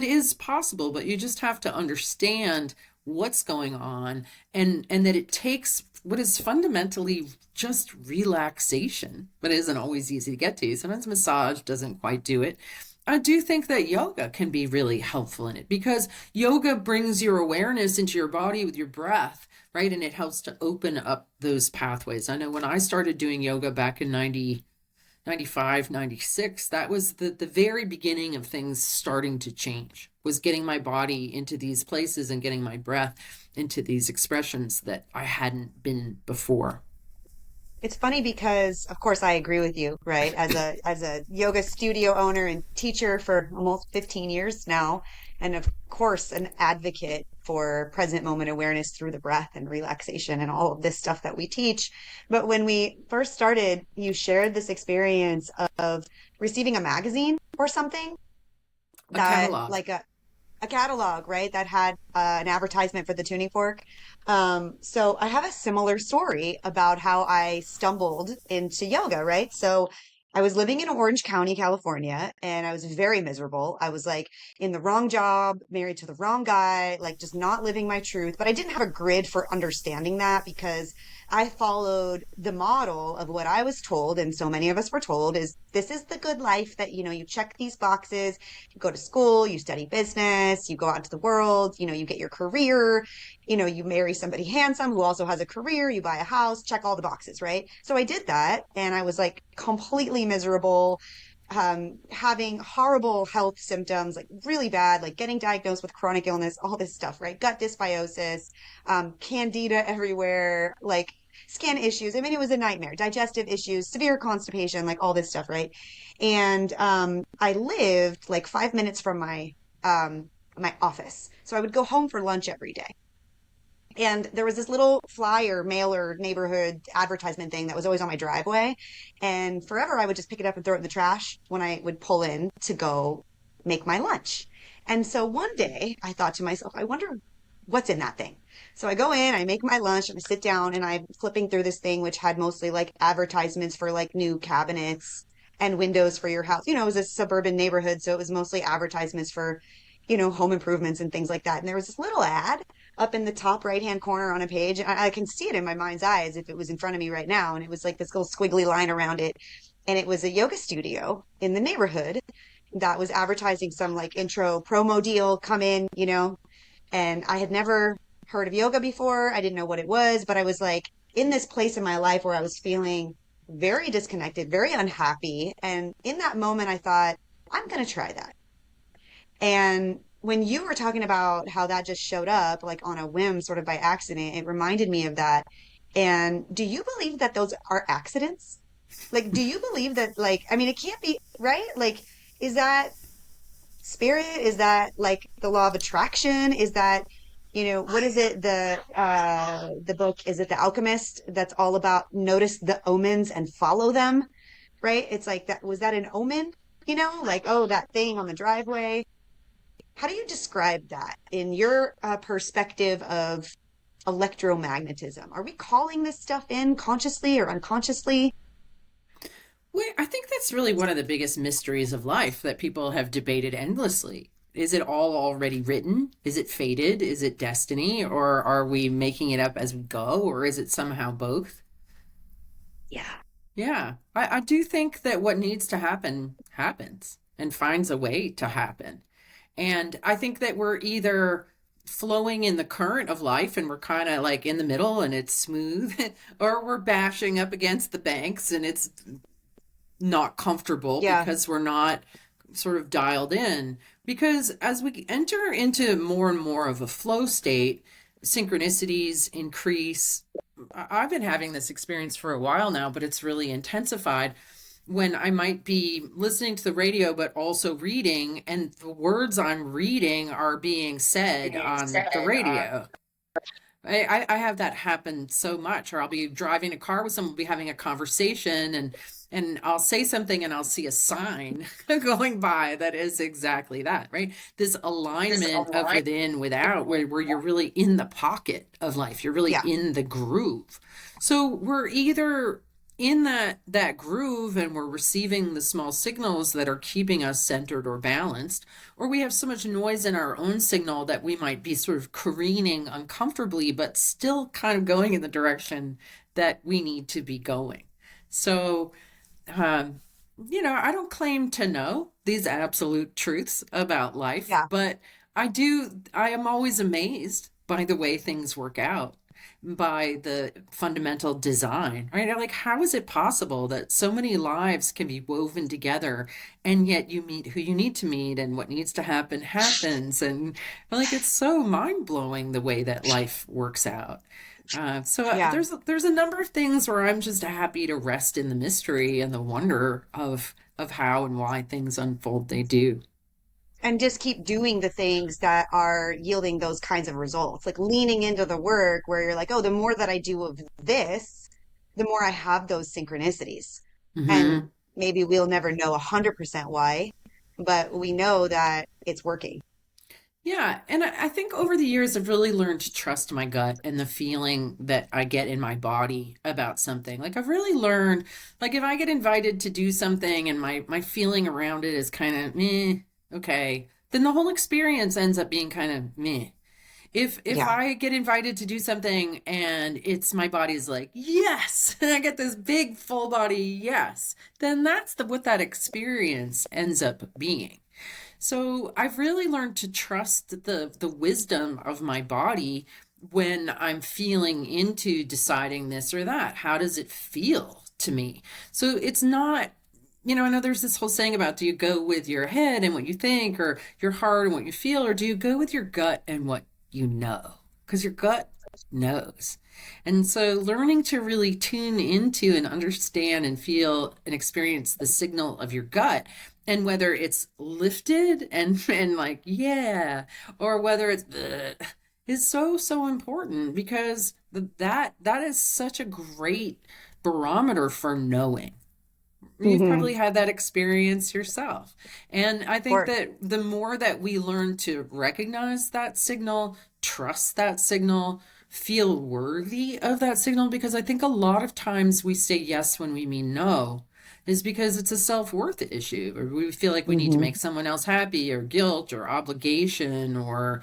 is possible, but you just have to understand what's going on, and that it takes what is fundamentally just relaxation, but it isn't always easy to get to. Sometimes massage doesn't quite do it. I do think that yoga can be really helpful in it, because yoga brings your awareness into your body with your breath, right? And it helps to open up those pathways. I know when I started doing yoga back in 95, 96, that was the very beginning of things starting to change, was getting my body into these places and getting my breath into these expressions that I hadn't been before. It's funny because, of course, I agree with you, right? As a yoga studio owner and teacher for almost 15 years now, and of course, an advocate for present moment awareness through the breath and relaxation and all of this stuff that we teach. But when we first started, you shared this experience of receiving a magazine or something A that, catalog. like a catalog, right? That had an advertisement for the tuning fork. So I have a similar story about how I stumbled into yoga, right? So I was living in Orange County, California, and I was very miserable. I was like in the wrong job, married to the wrong guy, like just not living my truth. But I didn't have a grid for understanding that because I followed the model of what I was told, and so many of us were told is this is the good life that, you check these boxes, you go to school, you study business, you go out into the world, you get your career, you marry somebody handsome who also has a career, you buy a house, check all the boxes, right? So I did that and I was like completely miserable, having horrible health symptoms, like really bad, like getting diagnosed with chronic illness, all this stuff, right? Gut dysbiosis, candida everywhere, like skin issues. I mean, it was a nightmare. Digestive issues, severe constipation, like all this stuff, right? And I lived like 5 minutes from my office. So I would go home for lunch every day. And there was this little flyer, mailer, neighborhood advertisement thing that was always on my driveway. And forever I would just pick it up and throw it in the trash when I would pull in to go make my lunch. And so one day I thought to myself, I wonder what's in that thing. So I go in, I make my lunch, and I sit down and I'm flipping through this thing, which had mostly like advertisements for like new cabinets and windows for your house. It was a suburban neighborhood, so it was mostly advertisements for, home improvements and things like that. And there was this little ad up in the top right hand corner on a page. I can see it in my mind's eye as if it was in front of me right now. And it was like this little squiggly line around it. And it was a yoga studio in the neighborhood that was advertising some like intro promo deal, come in, and I had never heard of yoga before. I didn't know what it was, but I was like in this place in my life where I was feeling very disconnected, very unhappy. And in that moment, I thought, I'm going to try that. And when you were talking about how that just showed up like on a whim, sort of by accident, it reminded me of that. And do you believe that those are accidents? Like, do you believe that, like, I mean, it can't be, right? Like, is that spirit? Is that like the law of attraction? Is that, what is it? The book, is it The Alchemist? That's all about notice the omens and follow them, right? It's like that, was that an omen? Like, oh, that thing on the driveway. How do you describe that in your perspective of electromagnetism. Are we calling this stuff in consciously or unconsciously? Well, I think that's really one of the biggest mysteries of life that people have debated endlessly. Is it all already written? Is it fated? Is it destiny? Or are we making it up as we go? Or is it somehow both? Yeah. Yeah, I do think that what needs to happen happens and finds a way to happen. And I think that we're either flowing in the current of life and we're kind of like in the middle and it's smooth, or we're bashing up against the banks and it's not comfortable Yeah. because we're not sort of dialed in. Because as we enter into more and more of a flow state, synchronicities increase. I've been having this experience for a while now, but it's really intensified when I might be listening to the radio, but also reading, and the words I'm reading are being said on the radio. I have that happen so much, or I'll be driving a car with someone, we'll be having a conversation, and I'll say something and I'll see a sign going by that is exactly that, right? This alignment of within, without, where you're really in the pocket of life, you're really Yeah. in the groove. So we're either in that groove and we're receiving the small signals that are keeping us centered or balanced, or we have so much noise in our own signal that we might be sort of careening uncomfortably but still kind of going in the direction that we need to be going. So um, I don't claim to know these absolute truths about life, Yeah. but I am always amazed by the way things work out, by the fundamental design, right? Like, how is it possible that so many lives can be woven together and yet you meet who you need to meet and what needs to happen happens? And like, it's so mind blowing the way that life works out. Yeah. There's a number of things where I'm just happy to rest in the mystery and the wonder of how and why things unfold they do. And just keep doing the things that are yielding those kinds of results, like leaning into the work where you're like, oh, the more that I do of this, the more I have those synchronicities. And Hmm. maybe we'll never know 100% why, but we know that it's working. Yeah, and I think over the years I've really learned to trust my gut and the feeling that I get in my body about something. Like I've really learned, like if I get invited to do something and my feeling around it is kind of meh, okay, then the whole experience ends up being kind of meh. If Yeah. I get invited to do something and it's my body's like, yes, and I get this big full body yes, then that's what that experience ends up being. So I've really learned to trust the wisdom of my body when I'm feeling into deciding this or that. How does it feel to me? So it's not, I know there's this whole saying about, do you go with your head and what you think, or your heart and what you feel, or do you go with your gut and what you know? Because your gut knows. And so learning to really tune into and understand and feel and experience the signal of your gut, and whether it's lifted and like yeah, or whether it's "Ugh," is so important, because that is such a great barometer for knowing. You've Hmm. probably had that experience yourself. And I Of think course. that the more that we learn to recognize that signal, trust that signal, feel worthy of that signal, because I think a lot of times we say yes when we mean no, is because it's a self-worth issue, or we feel like we need to Hmm. make someone else happy, or guilt, or obligation, or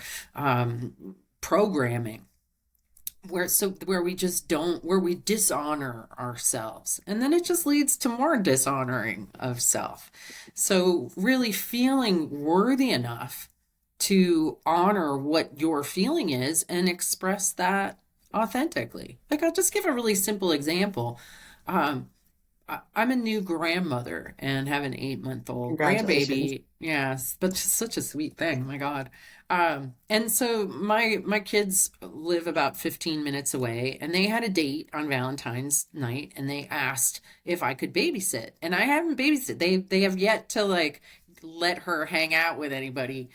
programming, where we just don't, where we dishonor ourselves, and then it just leads to more dishonoring of self. So really feeling worthy enough to honor what your feeling is and express that authentically. Like, I'll just give a really simple example. um I'm a new grandmother and have an 8-month old Congratulations. grandbaby. Yes, but just such a sweet thing. My God. And so my kids live about 15 minutes away, and they had a date on Valentine's night, and they asked if I could babysit. And I haven't babysit. They have yet to like let her hang out with anybody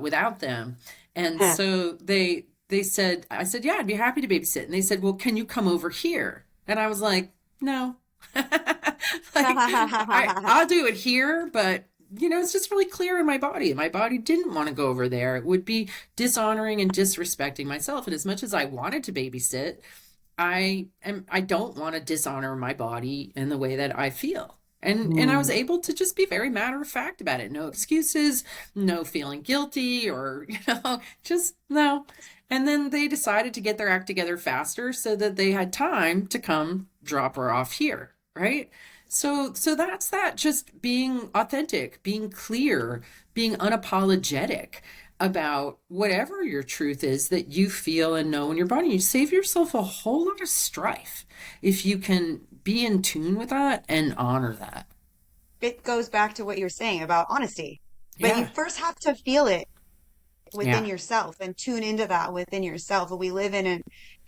without them. And Huh. so they said, I said, yeah, I'd be happy to babysit. And they said, well, can you come over here? And I was like, no. Like, I'll do it here, but it's just really clear in my body. My body didn't want to go over there. It would be dishonoring and disrespecting myself. And as much as I wanted to babysit, I don't want to dishonor my body in the way that I feel. And I was Mm. able to just be very matter of fact about it. No excuses, no feeling guilty or, just no. And then they decided to get their act together faster so that they had time to come drop her off here, right? So that's that, just being authentic, being clear, being unapologetic about whatever your truth is that you feel and know in your body. You save yourself a whole lot of strife if you can be in tune with that and honor that. It goes back to what you're saying about honesty. But you Yeah. first have to feel it within Yeah. yourself and tune into that within yourself. We live in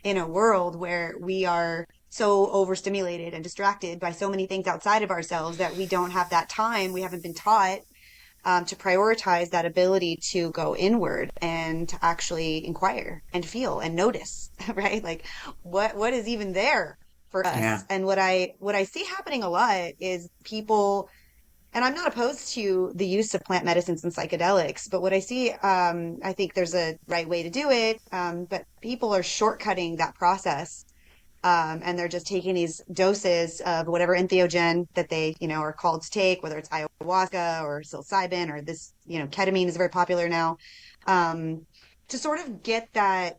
a world where we are so overstimulated and distracted by so many things outside of ourselves that we don't have that time. We haven't been taught to prioritize that ability to go inward and to actually inquire and feel and notice, right? Like what is even there for Yeah. us. And what I see happening a lot is people, and I'm not opposed to the use of plant medicines and psychedelics, but what I see, I think there's a right way to do it, but people are shortcutting that process, and they're just taking these doses of whatever entheogen that they, are called to take, whether it's ayahuasca or psilocybin or this, ketamine is very popular now, um, to sort of get that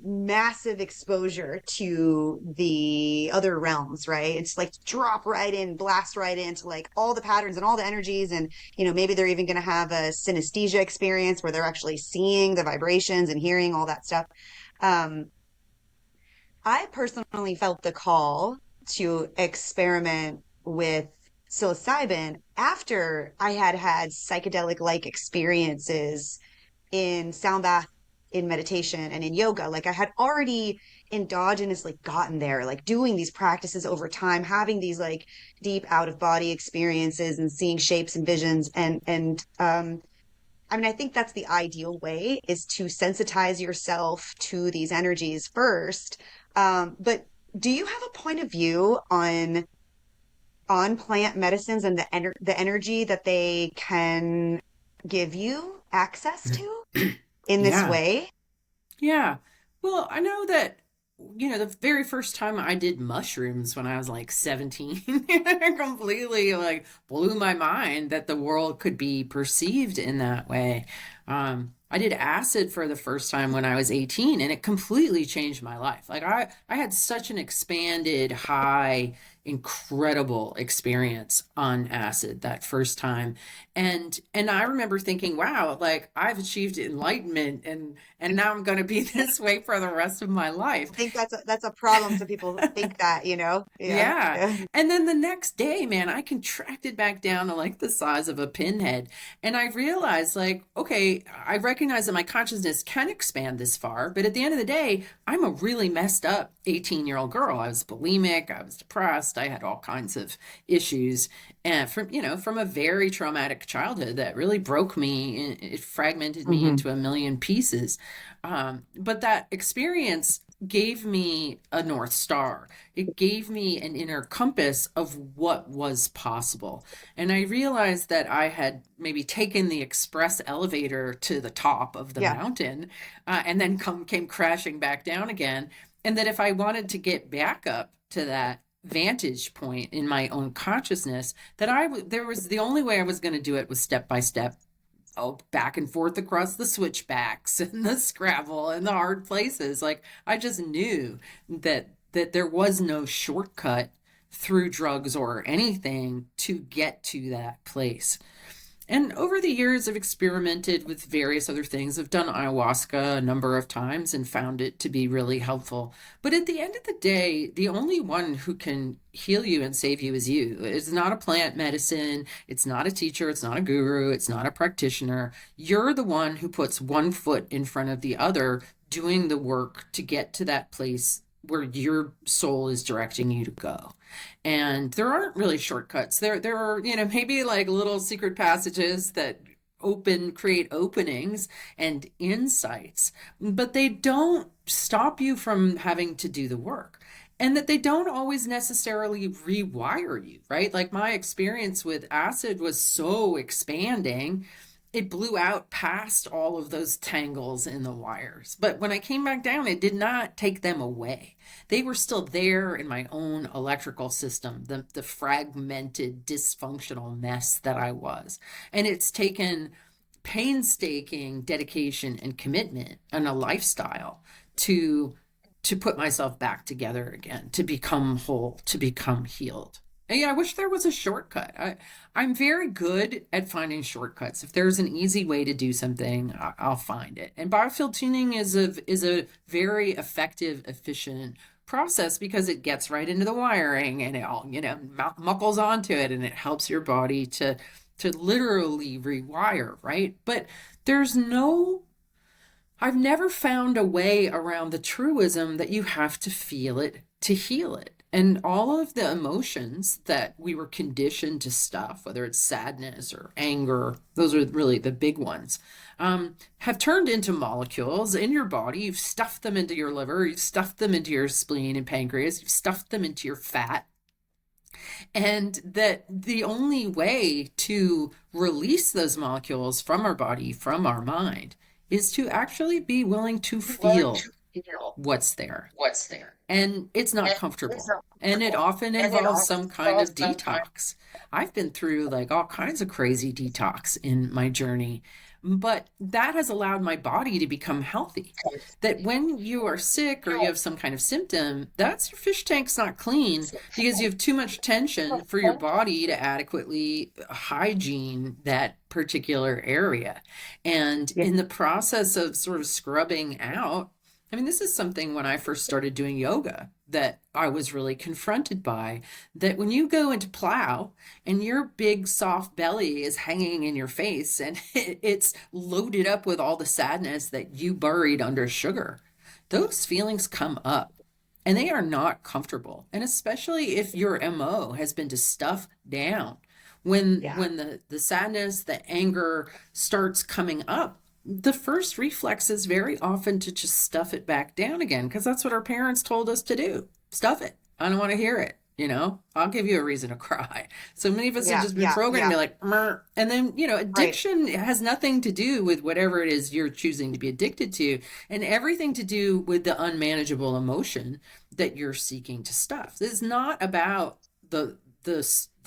massive exposure to the other realms, right? It's like drop right in, blast right into like all the patterns and all the energies. And, maybe they're even going to have a synesthesia experience where they're actually seeing the vibrations and hearing all that stuff. Um, I personally felt the call to experiment with psilocybin after I had had psychedelic like experiences in sound bath, in meditation, and in yoga. Like I had already endogenously gotten there, like doing these practices over time, having these like deep out of body experiences and seeing shapes and visions. I mean, I think that's the ideal way is to sensitize yourself to these energies first. But do you have a point of view on plant medicines and the energy that they can give you access to in this Yeah. way? Yeah. Well, I know that, the very first time I did mushrooms when I was like 17, it completely like blew my mind that the world could be perceived in that way. I did acid for the first time when I was 18 and it completely changed my life. Like I had such an expanded, high, incredible experience on acid that first time. And I remember thinking, wow, like I've achieved enlightenment and now I'm going to be this way for the rest of my life. I think that's a problem. Some people think that, Yeah. Yeah. Yeah. And then the next day, man, I contracted back down to like the size of a pinhead. And I realized, like, okay, I recognize that my consciousness can expand this far. But at the end of the day, I'm a really messed up 18-year-old girl. I was bulimic. I was depressed. I had all kinds of issues. And from a very traumatic childhood that really broke me, it fragmented me Hmm. into a million pieces. But that experience gave me a North Star. It gave me an inner compass of what was possible. And I realized that I had maybe taken the express elevator to the top of the Yeah. mountain, and then came crashing back down again. And that if I wanted to get back up to that vantage point in my own consciousness, that there was the only way I was going to do it was step by step, back and forth across the switchbacks and the Scrabble and the hard places. Like I just knew that there was no shortcut through drugs or anything to get to that place. And over the years, I've experimented with various other things. I've done ayahuasca a number of times and found it to be really helpful. But at the end of the day, the only one who can heal you and save you is you. It's not a plant medicine. It's not a teacher. It's not a guru. It's not a practitioner. You're the one who puts one foot in front of the other, doing the work to get to that place where your soul is directing you to go. And there aren't really shortcuts. There are, maybe like little secret passages that create openings and insights, but they don't stop you from having to do the work. and that they don't always necessarily rewire you, right? Like my experience with acid was so expanding, it blew out past all of those tangles in the wires. But when I came back down, it did not take them away. They were still there in my own electrical system, the fragmented, dysfunctional mess that I was. And it's taken painstaking dedication and commitment and a lifestyle to put myself back together again, to become whole, to become healed. And yeah, I wish there was a shortcut. I'm very good at finding shortcuts. If there's an easy way to do something, I'll find it. And biofield tuning is a very effective, efficient process because it gets right into the wiring and it all, muckles onto it, and it helps your body to literally rewire, right? But there's no I've never found a way around the truism that you have to feel it to heal it. And all of the emotions that we were conditioned to stuff, whether it's sadness or anger, those are really the big ones, have turned into molecules in your body. You've stuffed them into your liver, you've stuffed them into your spleen and pancreas, you've stuffed them into your fat. And that the only way to release those molecules from our body, from our mind, is to actually be willing to feel what's there. And it's not comfortable. And it often involves some kind of detox. I've been through like all kinds of crazy detox in my journey, but that has allowed my body to become healthy. That when you are sick or you have some kind of symptom, that's your fish tank's not clean because you have too much tension for your body to adequately hygiene that particular area. And in the process of sort of scrubbing out, I mean, this is something when I first started doing yoga that I was really confronted by, that when you go into plow and your big soft belly is hanging in your face and it's loaded up with all the sadness that you buried under sugar, those feelings come up and they are not comfortable. And especially if your MO has been to stuff down, when the sadness, the anger starts coming up, the first reflex is very often to just stuff it back down again, because that's what our parents told us to do. Stuff it. I don't want to hear it. I'll give you a reason to cry. So many of us have just been programmed to be like, "Meh." And then, addiction has nothing to do with whatever it is you're choosing to be addicted to, and everything to do with the unmanageable emotion that you're seeking to stuff. This is not about the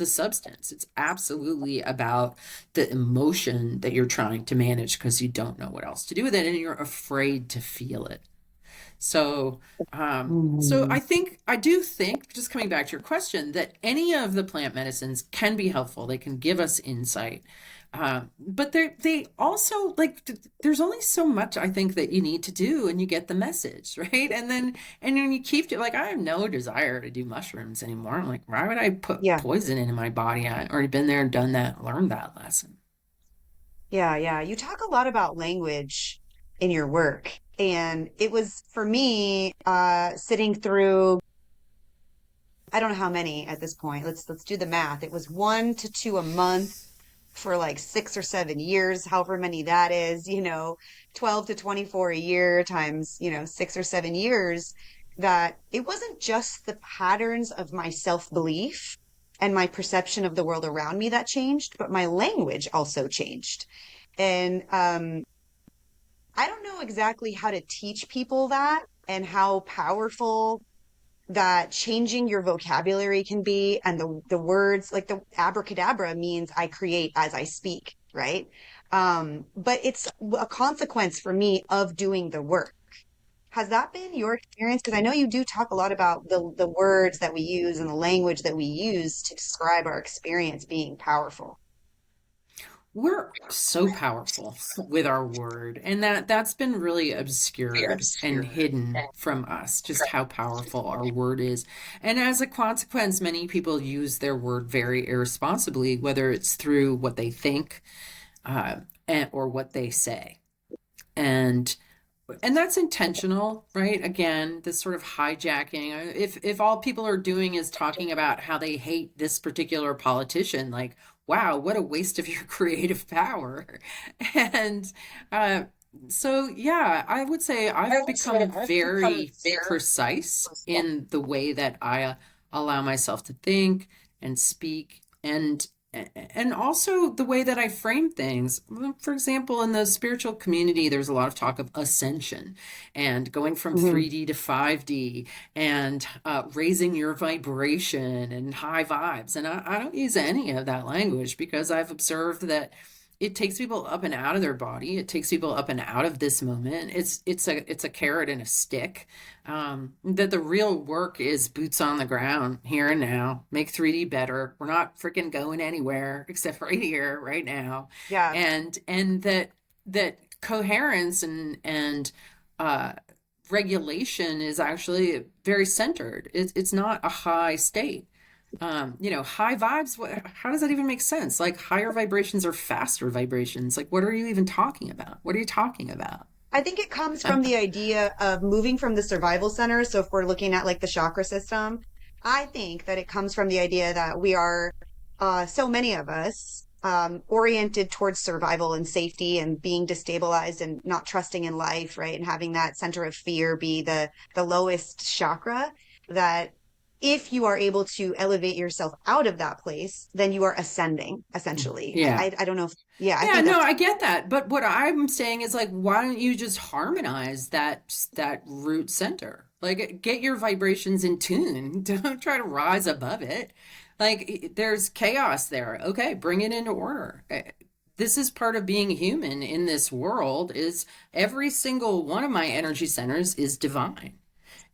substance. It's absolutely about the emotion that you're trying to manage because you don't know what else to do with it and you're afraid to feel it. So I do think, just coming back to your question, that any of the plant medicines can be helpful. They can give us insight. But they also, like, there's only so much I think that you need to do and you get the message, right? And then you keep it, like, I have no desire to do mushrooms anymore. I'm like, why would I put poison into my body? I already been there and done that, learned that lesson. Yeah. You talk a lot about language in your work. And it was for me, sitting through, I don't know how many at this point. Let's do the math. It was 1 to 2 a month for like 6 or 7 years, however many that is, 12 to 24 a year times, 6 or 7 years, that it wasn't just the patterns of my self-belief and my perception of the world around me that changed, but my language also changed. And I don't know exactly how to teach people that and how powerful that changing your vocabulary can be, and the words, like the abracadabra means I create as I speak, right? But it's a consequence for me of doing the work. Has that been your experience? Because I know you do talk a lot about the words that we use and the language that we use to describe our experience being powerful. We're so powerful with our word, and that's been really obscured and hidden from us, just how powerful our word is. And as a consequence, many people use their word very irresponsibly, whether it's through what they think or what they say. And that's intentional, right? Again, this sort of hijacking. If all people are doing is talking about how they hate this particular politician, like, wow, what a waste of your creative power. And So yeah, I would say I've become very precise in the way that I allow myself to think and speak, and also the way that I frame things. For example, in the spiritual community, there's a lot of talk of ascension and going from Mhm. 3D to 5D and raising your vibration and high vibes. And I don't use any of that language because I've observed that it takes people up and out of their body. It takes people up and out of this moment. It's a carrot and a stick. That the real work is boots on the ground, here and now. Make 3D better. We're not freaking going anywhere except right here, right now. Yeah. And that coherence and uh, regulation is actually very centered. It's not a high state. High vibes, how does that even make sense? Like higher vibrations are faster vibrations. Like, what are you even talking about? What are you talking about? I think it comes from the idea of moving from the survival center. So if we're looking at like the chakra system, I think that it comes from the idea that we are, so many of us, oriented towards survival and safety and being destabilized and not trusting in life, right? And having that center of fear be the lowest chakra, that if you are able to elevate yourself out of that place, then you are ascending, essentially. Yeah. I don't know if, yeah, I Yeah, think no, that's, I get that. But what I'm saying is like, why don't you just harmonize that root center? Like get your vibrations in tune. Don't try to rise above it. Like there's chaos there. Okay, bring it into order. This is part of being human in this world is every single one of my energy centers is divine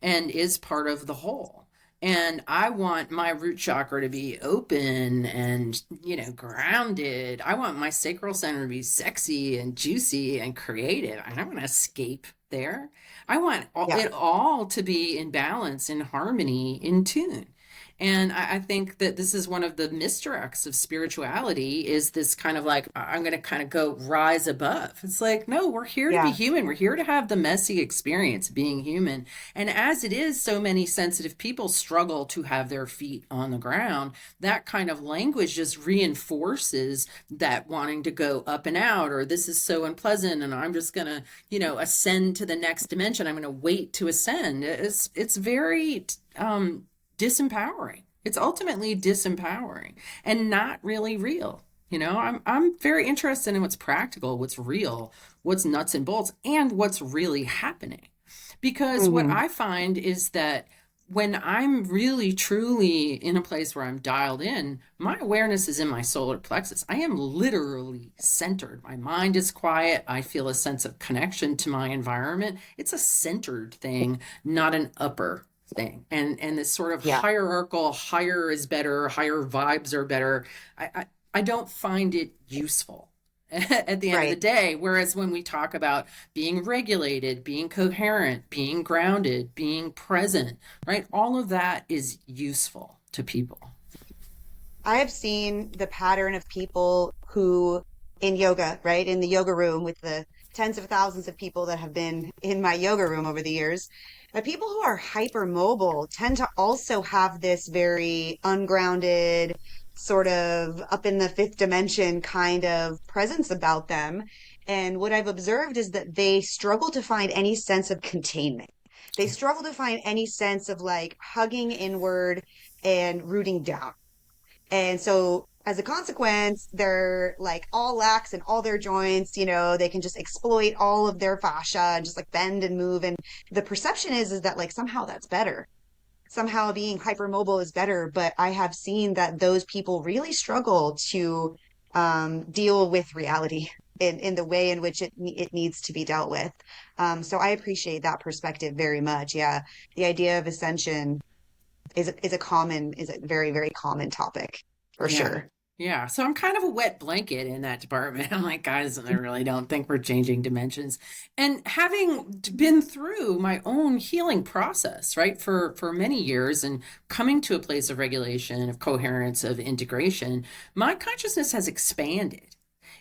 and is part of the whole. And I want my root chakra to be open and, grounded. I want my sacral center to be sexy and juicy and creative. I don't want to escape there. I want yeah, it all to be in balance, in harmony, in tune. And I think that this is one of the misdirects of spirituality is this kind of like, I'm going to kind of go rise above. It's like, no, we're here to be yeah, human. We're here to have the messy experience of being human. And as it is, so many sensitive people struggle to have their feet on the ground. That kind of language just reinforces that wanting to go up and out, or this is so unpleasant, and I'm just going to, ascend to the next dimension. I'm going to wait to ascend. It's very, disempowering. It's ultimately disempowering and not really real. I'm very interested in what's practical, what's real, what's nuts and bolts, and what's really happening. Because what hmm, I find is that when I'm really truly in a place where I'm dialed in, my awareness is in my solar plexus. I am literally centered. My mind is quiet. I feel a sense of connection to my environment. It's a centered thing, not an upper thing. And this sort of yeah, hierarchical, higher is better, higher vibes are better. I don't find it useful at the end of the right. day. Whereas when we talk about being regulated, being coherent, being grounded, being present, right? All of that is useful to people. I have seen the pattern of people who in yoga, right? In the yoga room with the tens of thousands of people that have been in my yoga room over the years. The people who are hypermobile tend to also have this very ungrounded, sort of up in the fifth dimension kind of presence about them. And what I've observed is that they struggle to find any sense of containment. They struggle to find any sense of like hugging inward and rooting down. And so as a consequence, they're like all lax in all their joints, they can just exploit all of their fascia and just like bend and move. And the perception is that like somehow that's better. Somehow being hypermobile is better. But I have seen that those people really struggle to deal with reality in the way in which it needs to be dealt with. So I appreciate that perspective very much. Yeah. The idea of ascension is a very, very common topic for Yeah. sure. Yeah. So I'm kind of a wet blanket in that department. I'm like, guys, I really don't think we're changing dimensions. And having been through my own healing process, right, for many years and coming to a place of regulation, of coherence, of integration, my consciousness has expanded.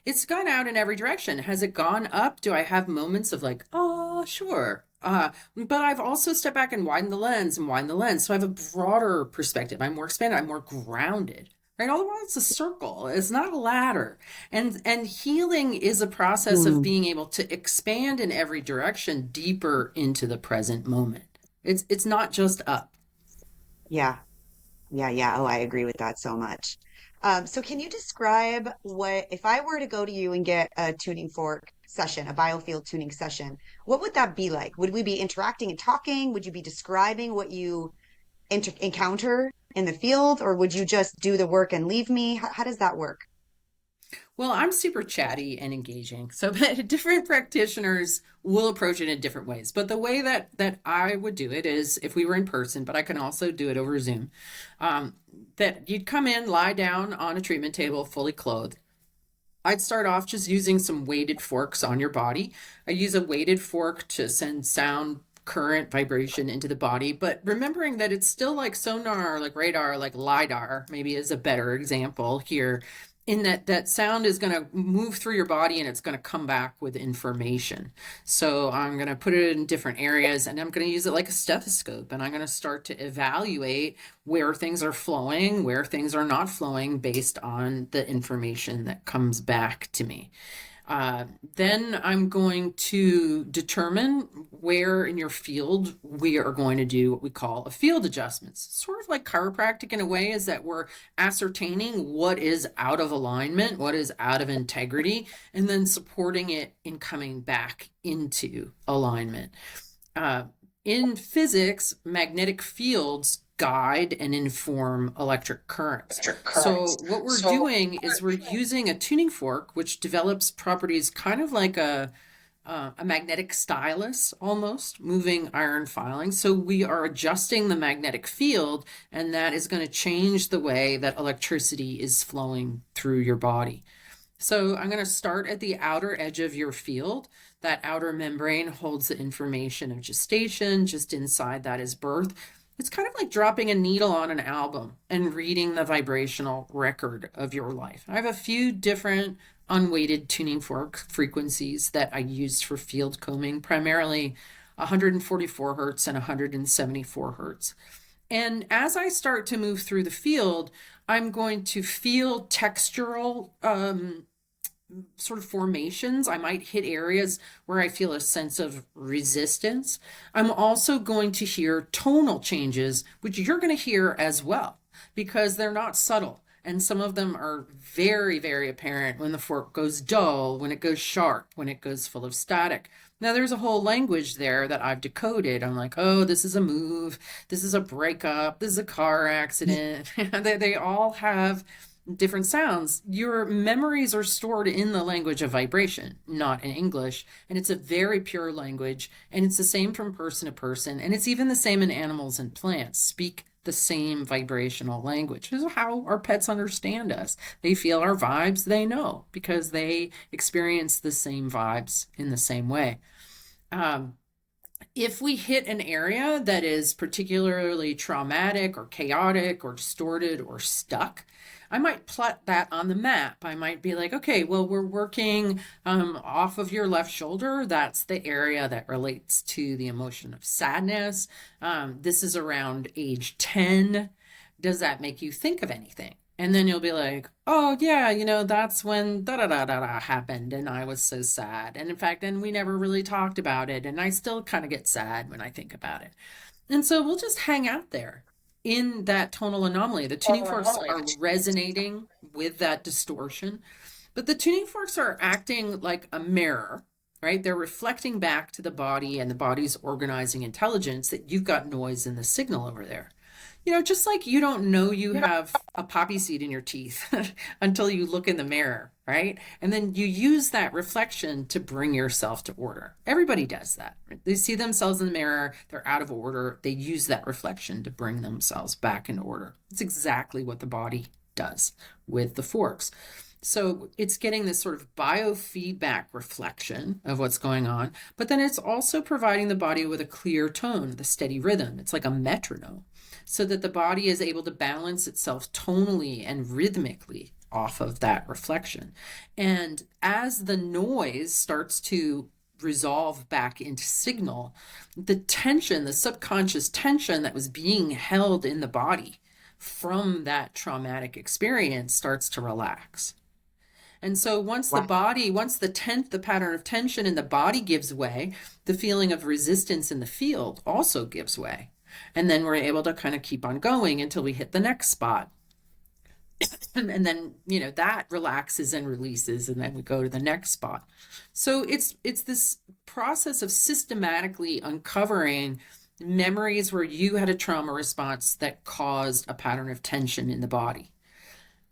It's gone out in every direction. Has it gone up? Do I have moments of like, oh, sure. But I've also stepped back and widened the lens and widened the lens. So I have a broader perspective. I'm more expanded. I'm more grounded. right? All the while it's a circle. It's not a ladder. And healing is a process of Hmm. being able to expand in every direction deeper into the present moment. It's not just up. Yeah. Yeah, yeah. Oh, I agree with that so much. So can you describe what, if I were to go to you and get a tuning fork session, a biofield tuning session, what would that be like? Would we be interacting and talking? Would you be describing what you encounter in the field, or would you just do the work and leave me? How does that work? Well, I'm super chatty and engaging. So different practitioners will approach it in different ways. But the way that I would do it is if we were in person, but I can also do it over Zoom. Um, that you'd come in, lie down on a treatment table, fully clothed. I'd start off just using some weighted forks on your body. I use a weighted fork to send sound, current, vibration into the body, but remembering that it's still like sonar, like radar, like LIDAR, maybe is a better example here, in that sound is going to move through your body and it's going to come back with information. So I'm going to put it in different areas and I'm going to use it like a stethoscope and I'm going to start to evaluate where things are flowing, where things are not flowing based on the information that comes back to me. Then I'm going to determine where in your field we are going to do what we call a field adjustments. Sort of like chiropractic in a way, is that we're ascertaining what is out of alignment, what is out of integrity, and then supporting it in coming back into alignment. Uh, in physics, magnetic fields guide and inform electric currents. So what we're doing is we're using a tuning fork, which develops properties kind of like a magnetic stylus, almost moving iron filings. So we are adjusting the magnetic field, and that is going to change the way that electricity is flowing through your body. So I'm going to start at the outer edge of your field. That outer membrane holds the information of gestation. Just inside that is birth. It's kind of like dropping a needle on an album and reading the vibrational record of your life. I have a few different unweighted tuning fork frequencies that I use for field combing, primarily 144 hertz and 174 hertz. And as I start to move through the field, I'm going to feel textural sort of formations. I might hit areas where I feel a sense of resistance. I'm also going to hear tonal changes, which you're going to hear as well, because they're not subtle. And some of them are very, very apparent when the fork goes dull, when it goes sharp, when it goes full of static. Now, there's a whole language there that I've decoded. I'm like, oh, this is a move. This is a breakup. This is a car accident. They all have different sounds. Your memories are stored in the language of vibration, not in English. And it's a very pure language. And it's the same from person to person. And it's even the same in animals and plants. Speak the same vibrational language. This is how our pets understand us. They feel our vibes, they know, because they experience the same vibes in the same way. If we hit an area that is particularly traumatic or chaotic or distorted or stuck, I might plot that on the map. I might be like, okay, well, we're working off of your left shoulder. That's the area that relates to the emotion of sadness. This is around age 10. Does that make you think of anything? And then you'll be like, oh, yeah, that's when da da da da da happened. And I was so sad. And in fact, then we never really talked about it. And I still kind of get sad when I think about it. And so we'll just hang out there in that tonal anomaly. The tuning forks are resonating with that distortion, but the tuning forks are acting like a mirror, right? They're reflecting back to the body and the body's organizing intelligence that you've got noise in the signal over there. Just like you don't know you have a poppy seed in your teeth until you look in the mirror, right? And then you use that reflection to bring yourself to order. Everybody does that. Right? They see themselves in the mirror, they're out of order. They use that reflection to bring themselves back into order. It's exactly what the body does with the forks. So it's getting this sort of biofeedback reflection of what's going on, but then it's also providing the body with a clear tone, the steady rhythm. It's like a metronome, so that the body is able to balance itself tonally and rhythmically off of that reflection. And as the noise starts to resolve back into signal, the tension, the subconscious tension that was being held in the body from that traumatic experience starts to relax. And so Wow. once the pattern of tension in the body gives way, the feeling of resistance in the field also gives way. And then we're able to kind of keep on going until we hit the next spot. And then, that relaxes and releases, and then we go to the next spot. So it's this process of systematically uncovering memories where you had a trauma response that caused a pattern of tension in the body.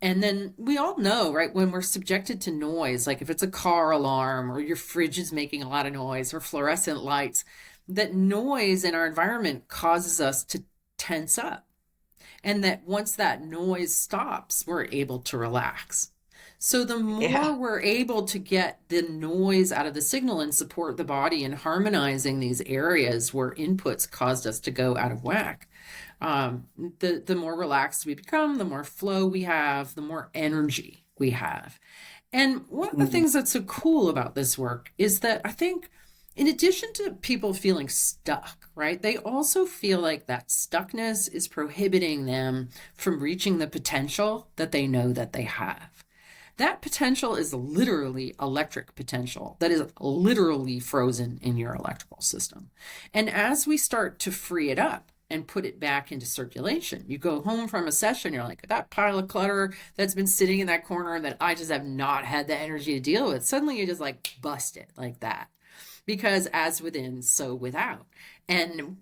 And then we all know, right, when we're subjected to noise, like if it's a car alarm or your fridge is making a lot of noise or fluorescent lights, that noise in our environment causes us to tense up. And that once that noise stops, we're able to relax. So the Yeah. more we're able to get the noise out of the signal and support the body in harmonizing these areas where inputs caused us to go out of whack, the more relaxed we become, the more flow we have, the more energy we have. And one of the Mhm. things that's so cool about this work is that I think, in addition to people feeling stuck, right, they also feel like that stuckness is prohibiting them from reaching the potential that they know that they have. That potential is literally electric potential that is literally frozen in your electrical system. And as we start to free it up and put it back into circulation, you go home from a session, you're like, that pile of clutter that's been sitting in that corner that I just have not had the energy to deal with, suddenly you just like bust it like that. Because as within, so without. And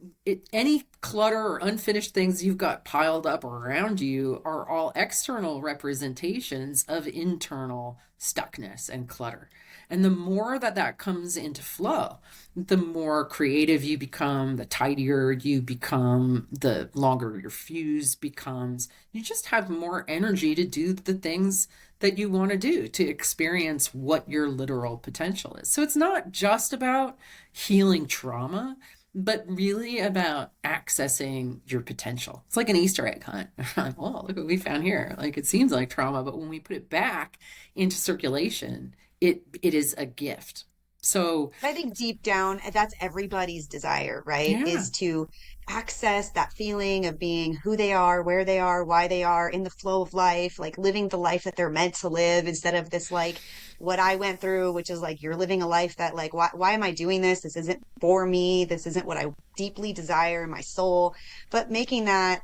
any clutter or unfinished things you've got piled up around you are all external representations of internal stuckness and clutter. And the more that comes into flow, the more creative you become, the tidier you become, the longer your fuse becomes. You just have more energy to do the things that you want to do, to experience what your literal potential is. So it's not just about healing trauma, but really about accessing your potential. It's like an Easter egg hunt. Oh, look what we found here. Like, it seems like trauma, but when we put it back into circulation, it is a gift. So I think deep down, that's everybody's desire, right? yeah. Is to access that feeling of being who they are, where they are, why they are in the flow of life, like living the life that they're meant to live instead of this, like what I went through, which is like you're living a life that, like, why am I doing this? This isn't for me. This isn't what I deeply desire in my soul. But making that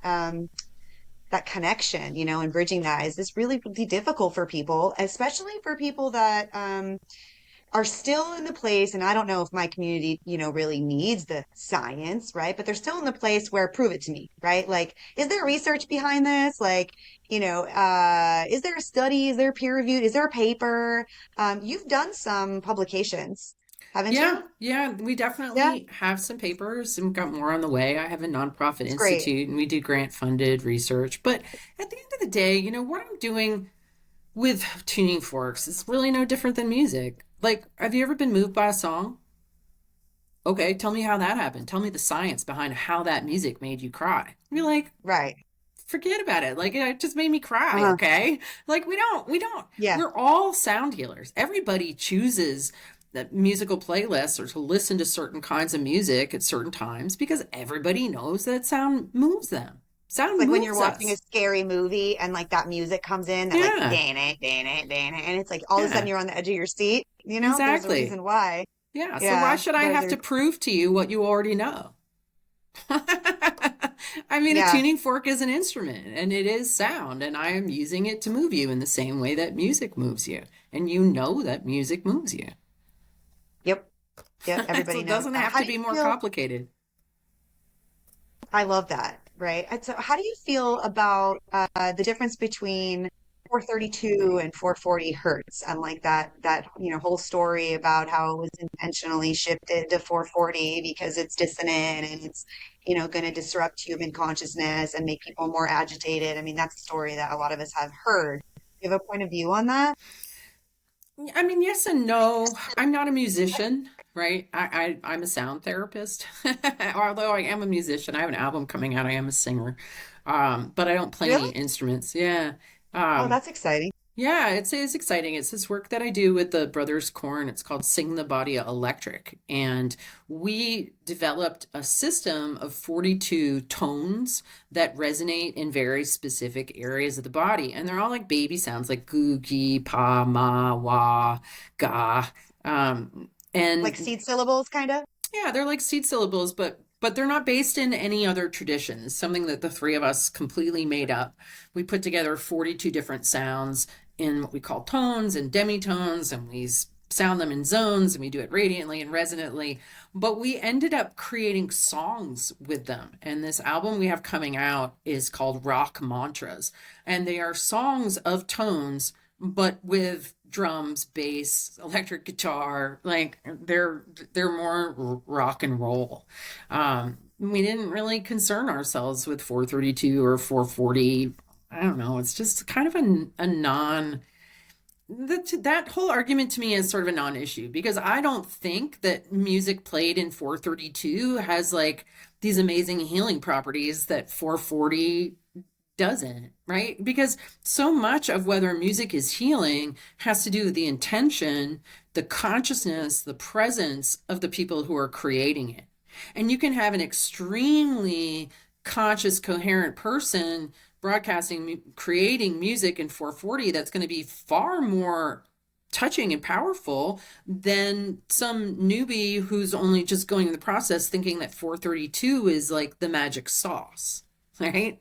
connection, and bridging that is this really, really difficult for people, especially for people that are still in the place, and I don't know if my community, really needs the science, right? But they're still in the place where prove it to me, right? Like, is there research behind this? Like, is there a study? Is there peer reviewed? Is there a paper? You've done some publications, haven't Yeah, you? yeah, we Yeah, definitely have some papers and got more on the way. I have a nonprofit it's great. institute and we do grant funded research. But at the end of the day, what I'm doing with tuning forks is really no different than music. Like, have you ever been moved by a song? Okay, tell me how that happened. Tell me the science behind how that music made you cry. You're like, Right. forget about it. Like, it just made me cry, Uh-huh. okay? Like, Yeah. we're all sound healers. Everybody chooses the musical playlists or to listen to certain kinds of music at certain times because everybody knows that sound moves them. It's Sound like when you're moves watching a us. scary movie and like that music comes in, that like Yeah, dan it, dan it, dan it, and it's like all of a sudden yeah, you're on the edge of your seat, there's a exactly. reason why. Yeah, so why Yeah, should I those have are to prove to you what you already know? I mean, a yeah. tuning fork is an instrument and it is sound, and I am using it to move you in the same way that music moves you. And you know that music moves you. Yep. Yep, So everybody it knows doesn't that. have How to do be you more feel? complicated. I love that, right? And so how do you feel about the difference between 432 and 440 hertz and like that whole story about how it was intentionally shifted to 440 because it's dissonant and it's going to disrupt human consciousness and make people more agitated. I mean, that's a story that a lot of us have heard. Do you have a point of view on that? I mean, yes and no. I'm not a musician, right? I'm a sound therapist. Although I am a musician, I have an album coming out. I am a singer, but I don't play any Really? instruments. Yeah. Oh, Um, that's exciting. Yeah, it's exciting. It's this work that I do with the Brothers Korn. It's called Sing the Body Electric. And we developed a system of 42 tones that resonate in very specific areas of the body. And they're all like baby sounds, like goo, gee, pa, ma, wa, ga. Like And seed syllables, kind of? yeah, they're like seed syllables, but they're not based in any other tradition. It's something that the three of us completely made up. We put together 42 different sounds in what we call tones and demitones, and we sound them in zones, and we do it radiantly and resonantly. But we ended up creating songs with them. And this album we have coming out is called Rock Mantras. And they are songs of tones, but with drums, bass, electric guitar. Like they're more rock and roll. We didn't really concern ourselves with 432 or 440. I don't know. It's just kind of a non that whole argument to me is sort of a non-issue, because I don't think that music played in 432 has like these amazing healing properties that 440 doesn't, right? Because so much of whether music is healing has to do with the intention, the consciousness, the presence of the people who are creating it. And you can have an extremely conscious, coherent person broadcasting, creating music in 440 that's going to be far more touching and powerful than some newbie who's only just going through the process thinking that 432 is like the magic sauce, right?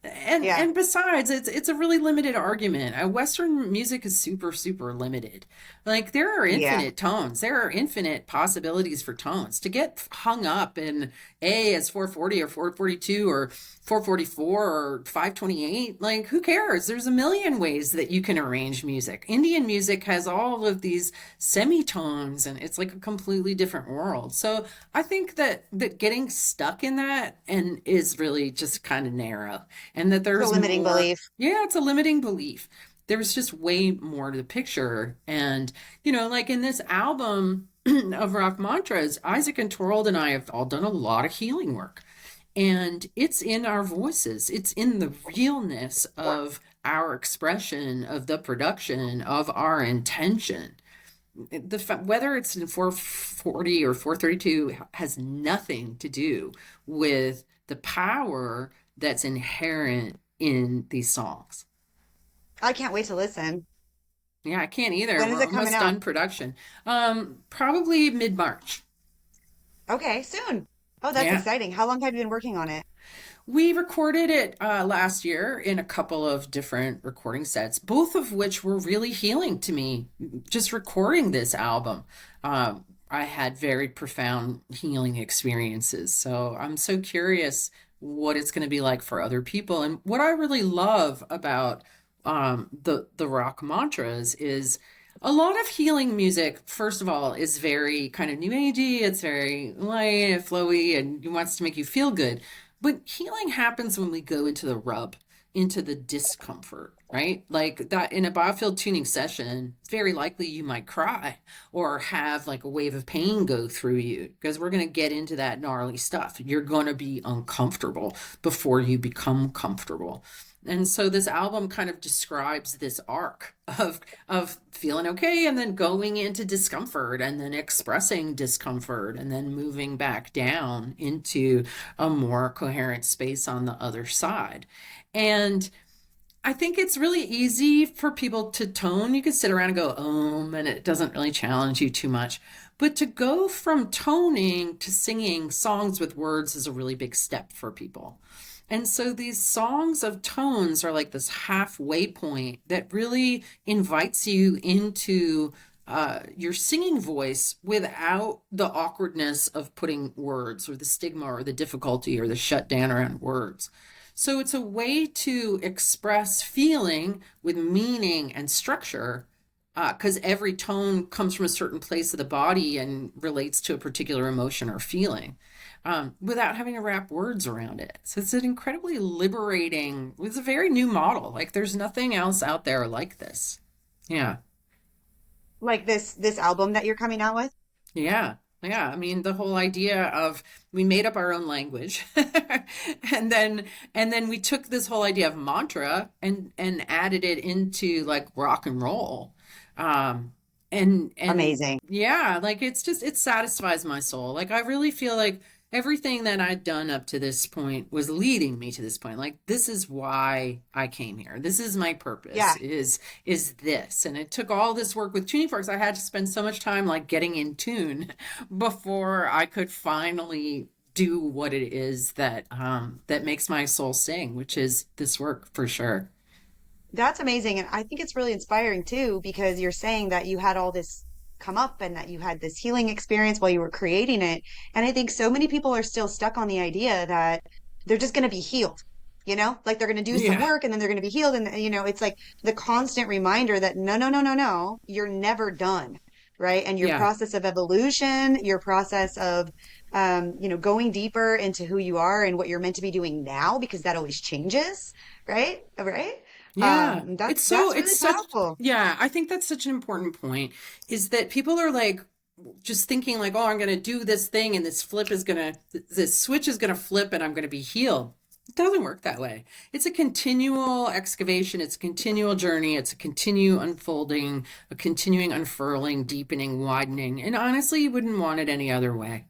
Yeah. And besides, it's a really limited argument. Western music is super limited. Like there are Yeah. infinite tones. There are infinite possibilities for tones. To get hung up in A as 440 or 442 or 444 or 528, like who cares? There's a million ways that you can arrange music. Indian music has all of these semitones, and it's like a completely different world. So I think that getting stuck in that and is really just kind of narrow, and that It's a there's limiting more. belief. Yeah, it's a limiting belief. There's just way more to the picture. And, like in this album of Rock Mantras, Isaac and Torald and I have all done a lot of healing work. And it's in our voices, it's in the realness of our expression, of the production, of our intention. Whether it's in 440 or 432 has nothing to do with the power that's inherent in these songs. I can't wait to listen. Yeah, I can't either. When is We're it coming almost out? done production. Probably mid-March. Okay, soon. Oh, that's Yeah. exciting. How long have you been working on it? We recorded it last year in a couple of different recording sets, both of which were really healing to me. Just recording this album, I had very profound healing experiences. So I'm so curious what it's going to be like for other people. And what I really love about the rock mantras is a lot of healing music, first of all, is very kind of new agey. It's very light and flowy and it wants to make you feel good. But healing happens when we go into the rub, into the discomfort, right? Like that in a Biofield tuning session, it's very likely you might cry or have like a wave of pain go through you, because we're going to get into that gnarly stuff. You're going to be uncomfortable before you become comfortable. And so this album kind of describes this arc of feeling okay and then going into discomfort and then expressing discomfort and then moving back down into a more coherent space on the other side. And I think it's really easy for people to tone. You can sit around and go, and it doesn't really challenge you too much. But to go from toning to singing songs with words is a really big step for people. And so these songs of tones are like this halfway point that really invites you into your singing voice without the awkwardness of putting words or the stigma or the difficulty or the shut down around words. So it's a way to express feeling with meaning and structure, because every tone comes from a certain place of the body and relates to a particular emotion or feeling, without having to wrap words around it. So it's an incredibly liberating, it's a very new model. Like there's nothing else out there like this. Yeah. Like this album that you're coming out with? Yeah. Yeah, I mean the whole idea of we made up our own language and then we took this whole idea of mantra and added it into like rock and roll. Um and Amazing. yeah, like it's just it satisfies my soul. Like I really feel like everything that I'd done up to this point was leading me to this point. Like this is why I came here. This is my purpose Yeah. is this. And it took all this work with tuning forks. I had to spend so much time like getting in tune before I could finally do what it is that makes my soul sing, which is this work for sure. That's amazing. And I think it's really inspiring too, because you're saying that you had all this come up and that you had this healing experience while you were creating it. And I think so many people are still stuck on the idea that they're just going to be healed, like they're going to do some Yeah. work and then they're going to be healed. And, it's like the constant reminder that no, no, no, no, no, you're never done. Right. And your Yeah. process of evolution, your process of, going deeper into who you are and what you're meant to be doing now, because that always changes. Right. Right. Yeah. It's so That's it's really such powerful. yeah, I think that's such an important point is that people are like just thinking like, "Oh, I'm going to do this thing and this switch is going to flip and I'm going to be healed." It doesn't work that way. It's a continual excavation, it's a continual journey, it's a continual unfolding, a continuing unfurling, deepening, widening. And honestly, you wouldn't want it any other way.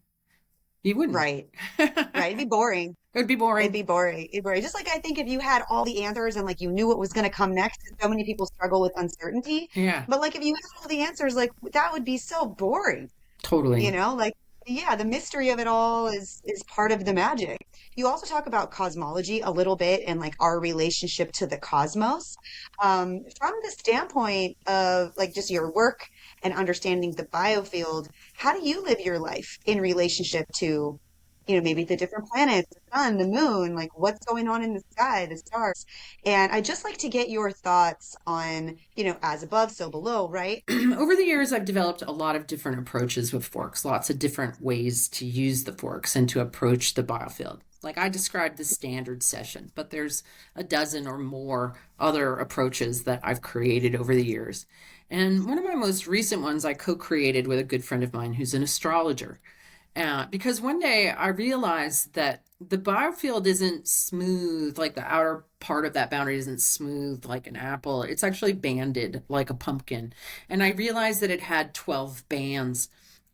You wouldn't. Right. Right. It'd be boring. It would be It'd boring. be boring. It'd be boring. Just like I think if you had all the answers and like you knew what was going to come next, so many people struggle with uncertainty. Yeah, But like if you had all the answers, like that would be so boring. totally. Like yeah, the mystery of it all is part of the magic. You also talk about cosmology a little bit and like our relationship to the cosmos. From the standpoint of like just your work and understanding the biofield, how do you live your life in relationship to, maybe the different planets, the sun, the moon, like what's going on in the sky, the stars? And I'd just like to get your thoughts on, as above, so below, right? Over the years, I've developed a lot of different approaches with forks, lots of different ways to use the forks and to approach the biofield. Like I described the standard session, but there's a dozen or more other approaches that I've created over the years. And one of my most recent ones I co created with a good friend of mine who's an astrologer. Because one day I realized that the biofield isn't smooth, like the outer part of that boundary isn't smooth like an apple. It's actually banded like a pumpkin. And I realized that it had 12 bands.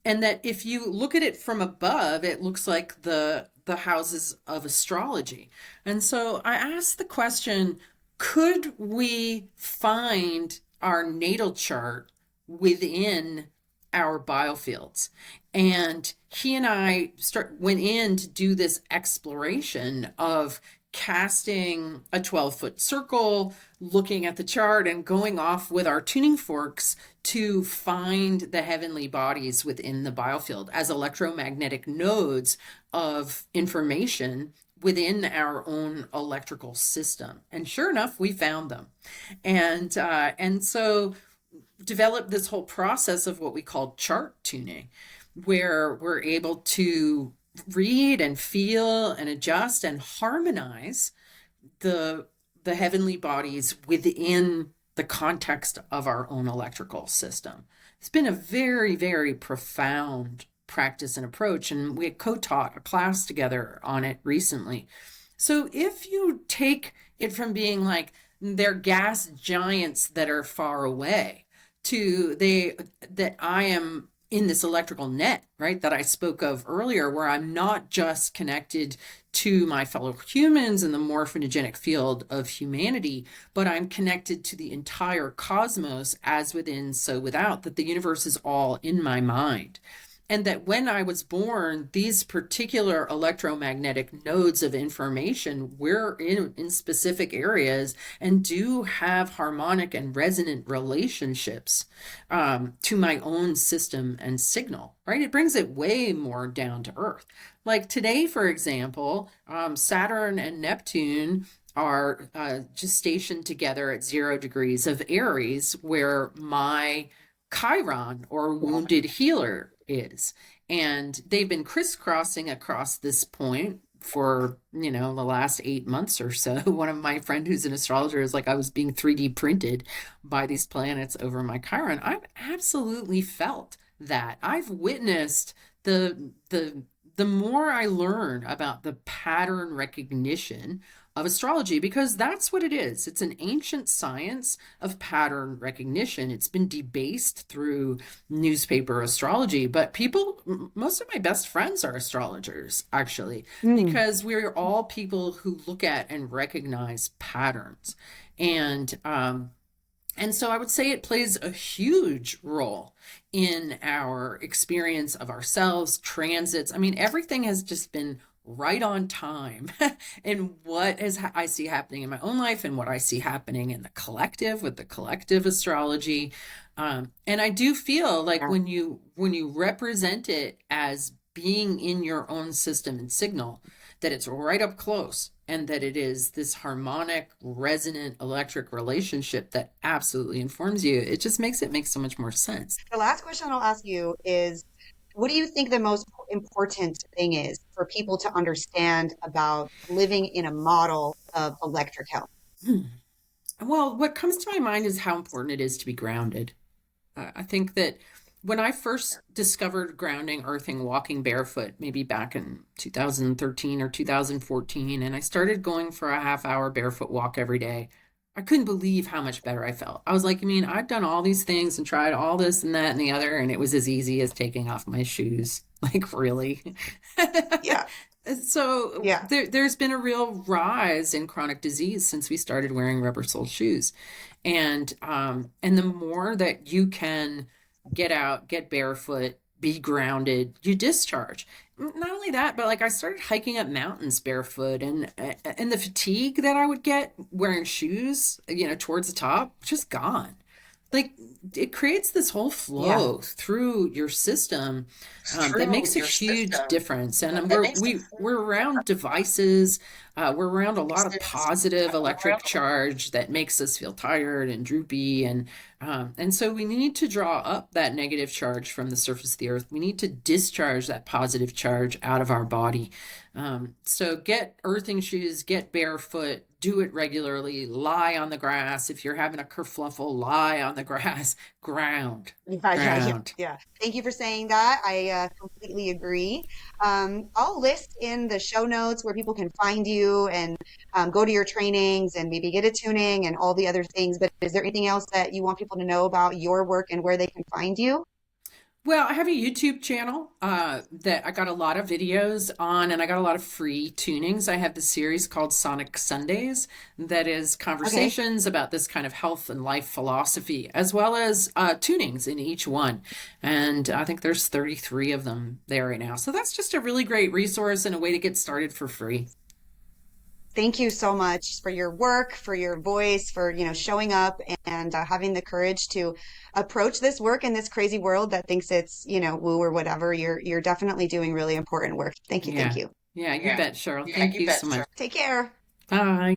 And that if you look at it from above, it looks like the houses of astrology. And so I asked the question, could we find our natal chart within our biofields? And he and I went in to do this exploration of casting a 12-foot circle, looking at the chart and going off with our tuning forks to find the heavenly bodies within the biofield as electromagnetic nodes of information within our own electrical system. And sure enough, we found them. And so developed this whole process of what we call chart tuning, where we're able to read and feel and adjust and harmonize the the heavenly bodies within the context of our own electrical system. It's been a very, very profound practice and approach, and we co-taught a class together on it recently. So if you take it from being like they're gas giants that are far away to that I am in this electrical net, right, that I spoke of earlier, where I'm not just connected to my fellow humans in the morphogenetic field of humanity, but I'm connected to the entire cosmos as within, so without, that the universe is all in my mind. And that when I was born, these particular electromagnetic nodes of information were in specific areas and do have harmonic and resonant relationships to my own system and signal, right? It brings it way more down to earth. Like today, for example, Saturn and Neptune are just stationed together at 0 degrees of Aries, where my Chiron or wounded healer is. And they've been crisscrossing across this point for, the last 8 months or so. One of my friend who's an astrologer is like, I was being 3D printed by these planets over my Chiron. I've absolutely felt that. I've witnessed the more I learn about the pattern recognition of astrology, because that's what it is. It's an ancient science of pattern recognition. It's been debased through newspaper astrology, but most of my best friends are astrologers, actually, Mm. because we're all people who look at and recognize patterns. And and so I would say it plays a huge role in our experience of ourselves, transits. I mean, everything has just been right on time and I see happening in my own life and what I see happening in the collective with the collective astrology. And I do feel like Yeah. when you represent it as being in your own system and signal, that it's right up close and that it is this harmonic, resonant, electric relationship that absolutely informs you. It just makes it make so much more sense. The last question I'll ask you is, what do you think the most important thing is for people to understand about living in a model of electric health? Hmm. Well, what comes to my mind is how important it is to be grounded. I think that when I first discovered grounding, earthing, walking barefoot, maybe back in 2013 or 2014, and I started going for a half hour barefoot walk every day, I couldn't believe how much better I felt. I was like, I mean, I've done all these things and tried all this and that and the other, and it was as easy as taking off my shoes. Like, really? Yeah. So Yeah. there's been a real rise in chronic disease since we started wearing rubber sole shoes. And the more that you can get out, get barefoot, be grounded, you discharge. Not only that, but like I started hiking up mountains barefoot, and the fatigue that I would get wearing shoes, towards the top, just gone. Like, it creates this whole Yeah. flow through your system, that makes a huge difference. And we're around devices, we're around a lot of positive electric charge that makes us feel tired and droopy, and so we need to draw up that negative charge from the surface of the earth. We need to discharge that positive charge out of our body. So get earthing shoes, get barefoot, do it regularly, lie on the grass. If you're having a kerfluffle, lie on the grass, ground, Yeah, yeah, yeah, ground. yeah. Thank you for saying that. I completely agree. I'll list in the show notes where people can find you and go to your trainings and maybe get a tuning and all the other things. But is there anything else that you want people to know about your work and where they can find you? Well, I have a YouTube channel that I got a lot of videos on, and I got a lot of free tunings. I have the series called Sonic Sundays, that is Okay. conversations about this kind of health and life philosophy, as well as tunings in each one. And I think there's 33 of them there right now. So that's just a really great resource and a way to get started for free. Thank you so much for your work, for your voice, for, showing up and having the courage to approach this work in this crazy world that thinks it's, woo or whatever. You're definitely doing really important work. Thank you. Thank Yeah. you. Yeah, you bet, Cheryl. Thank you so much. Take care. Bye.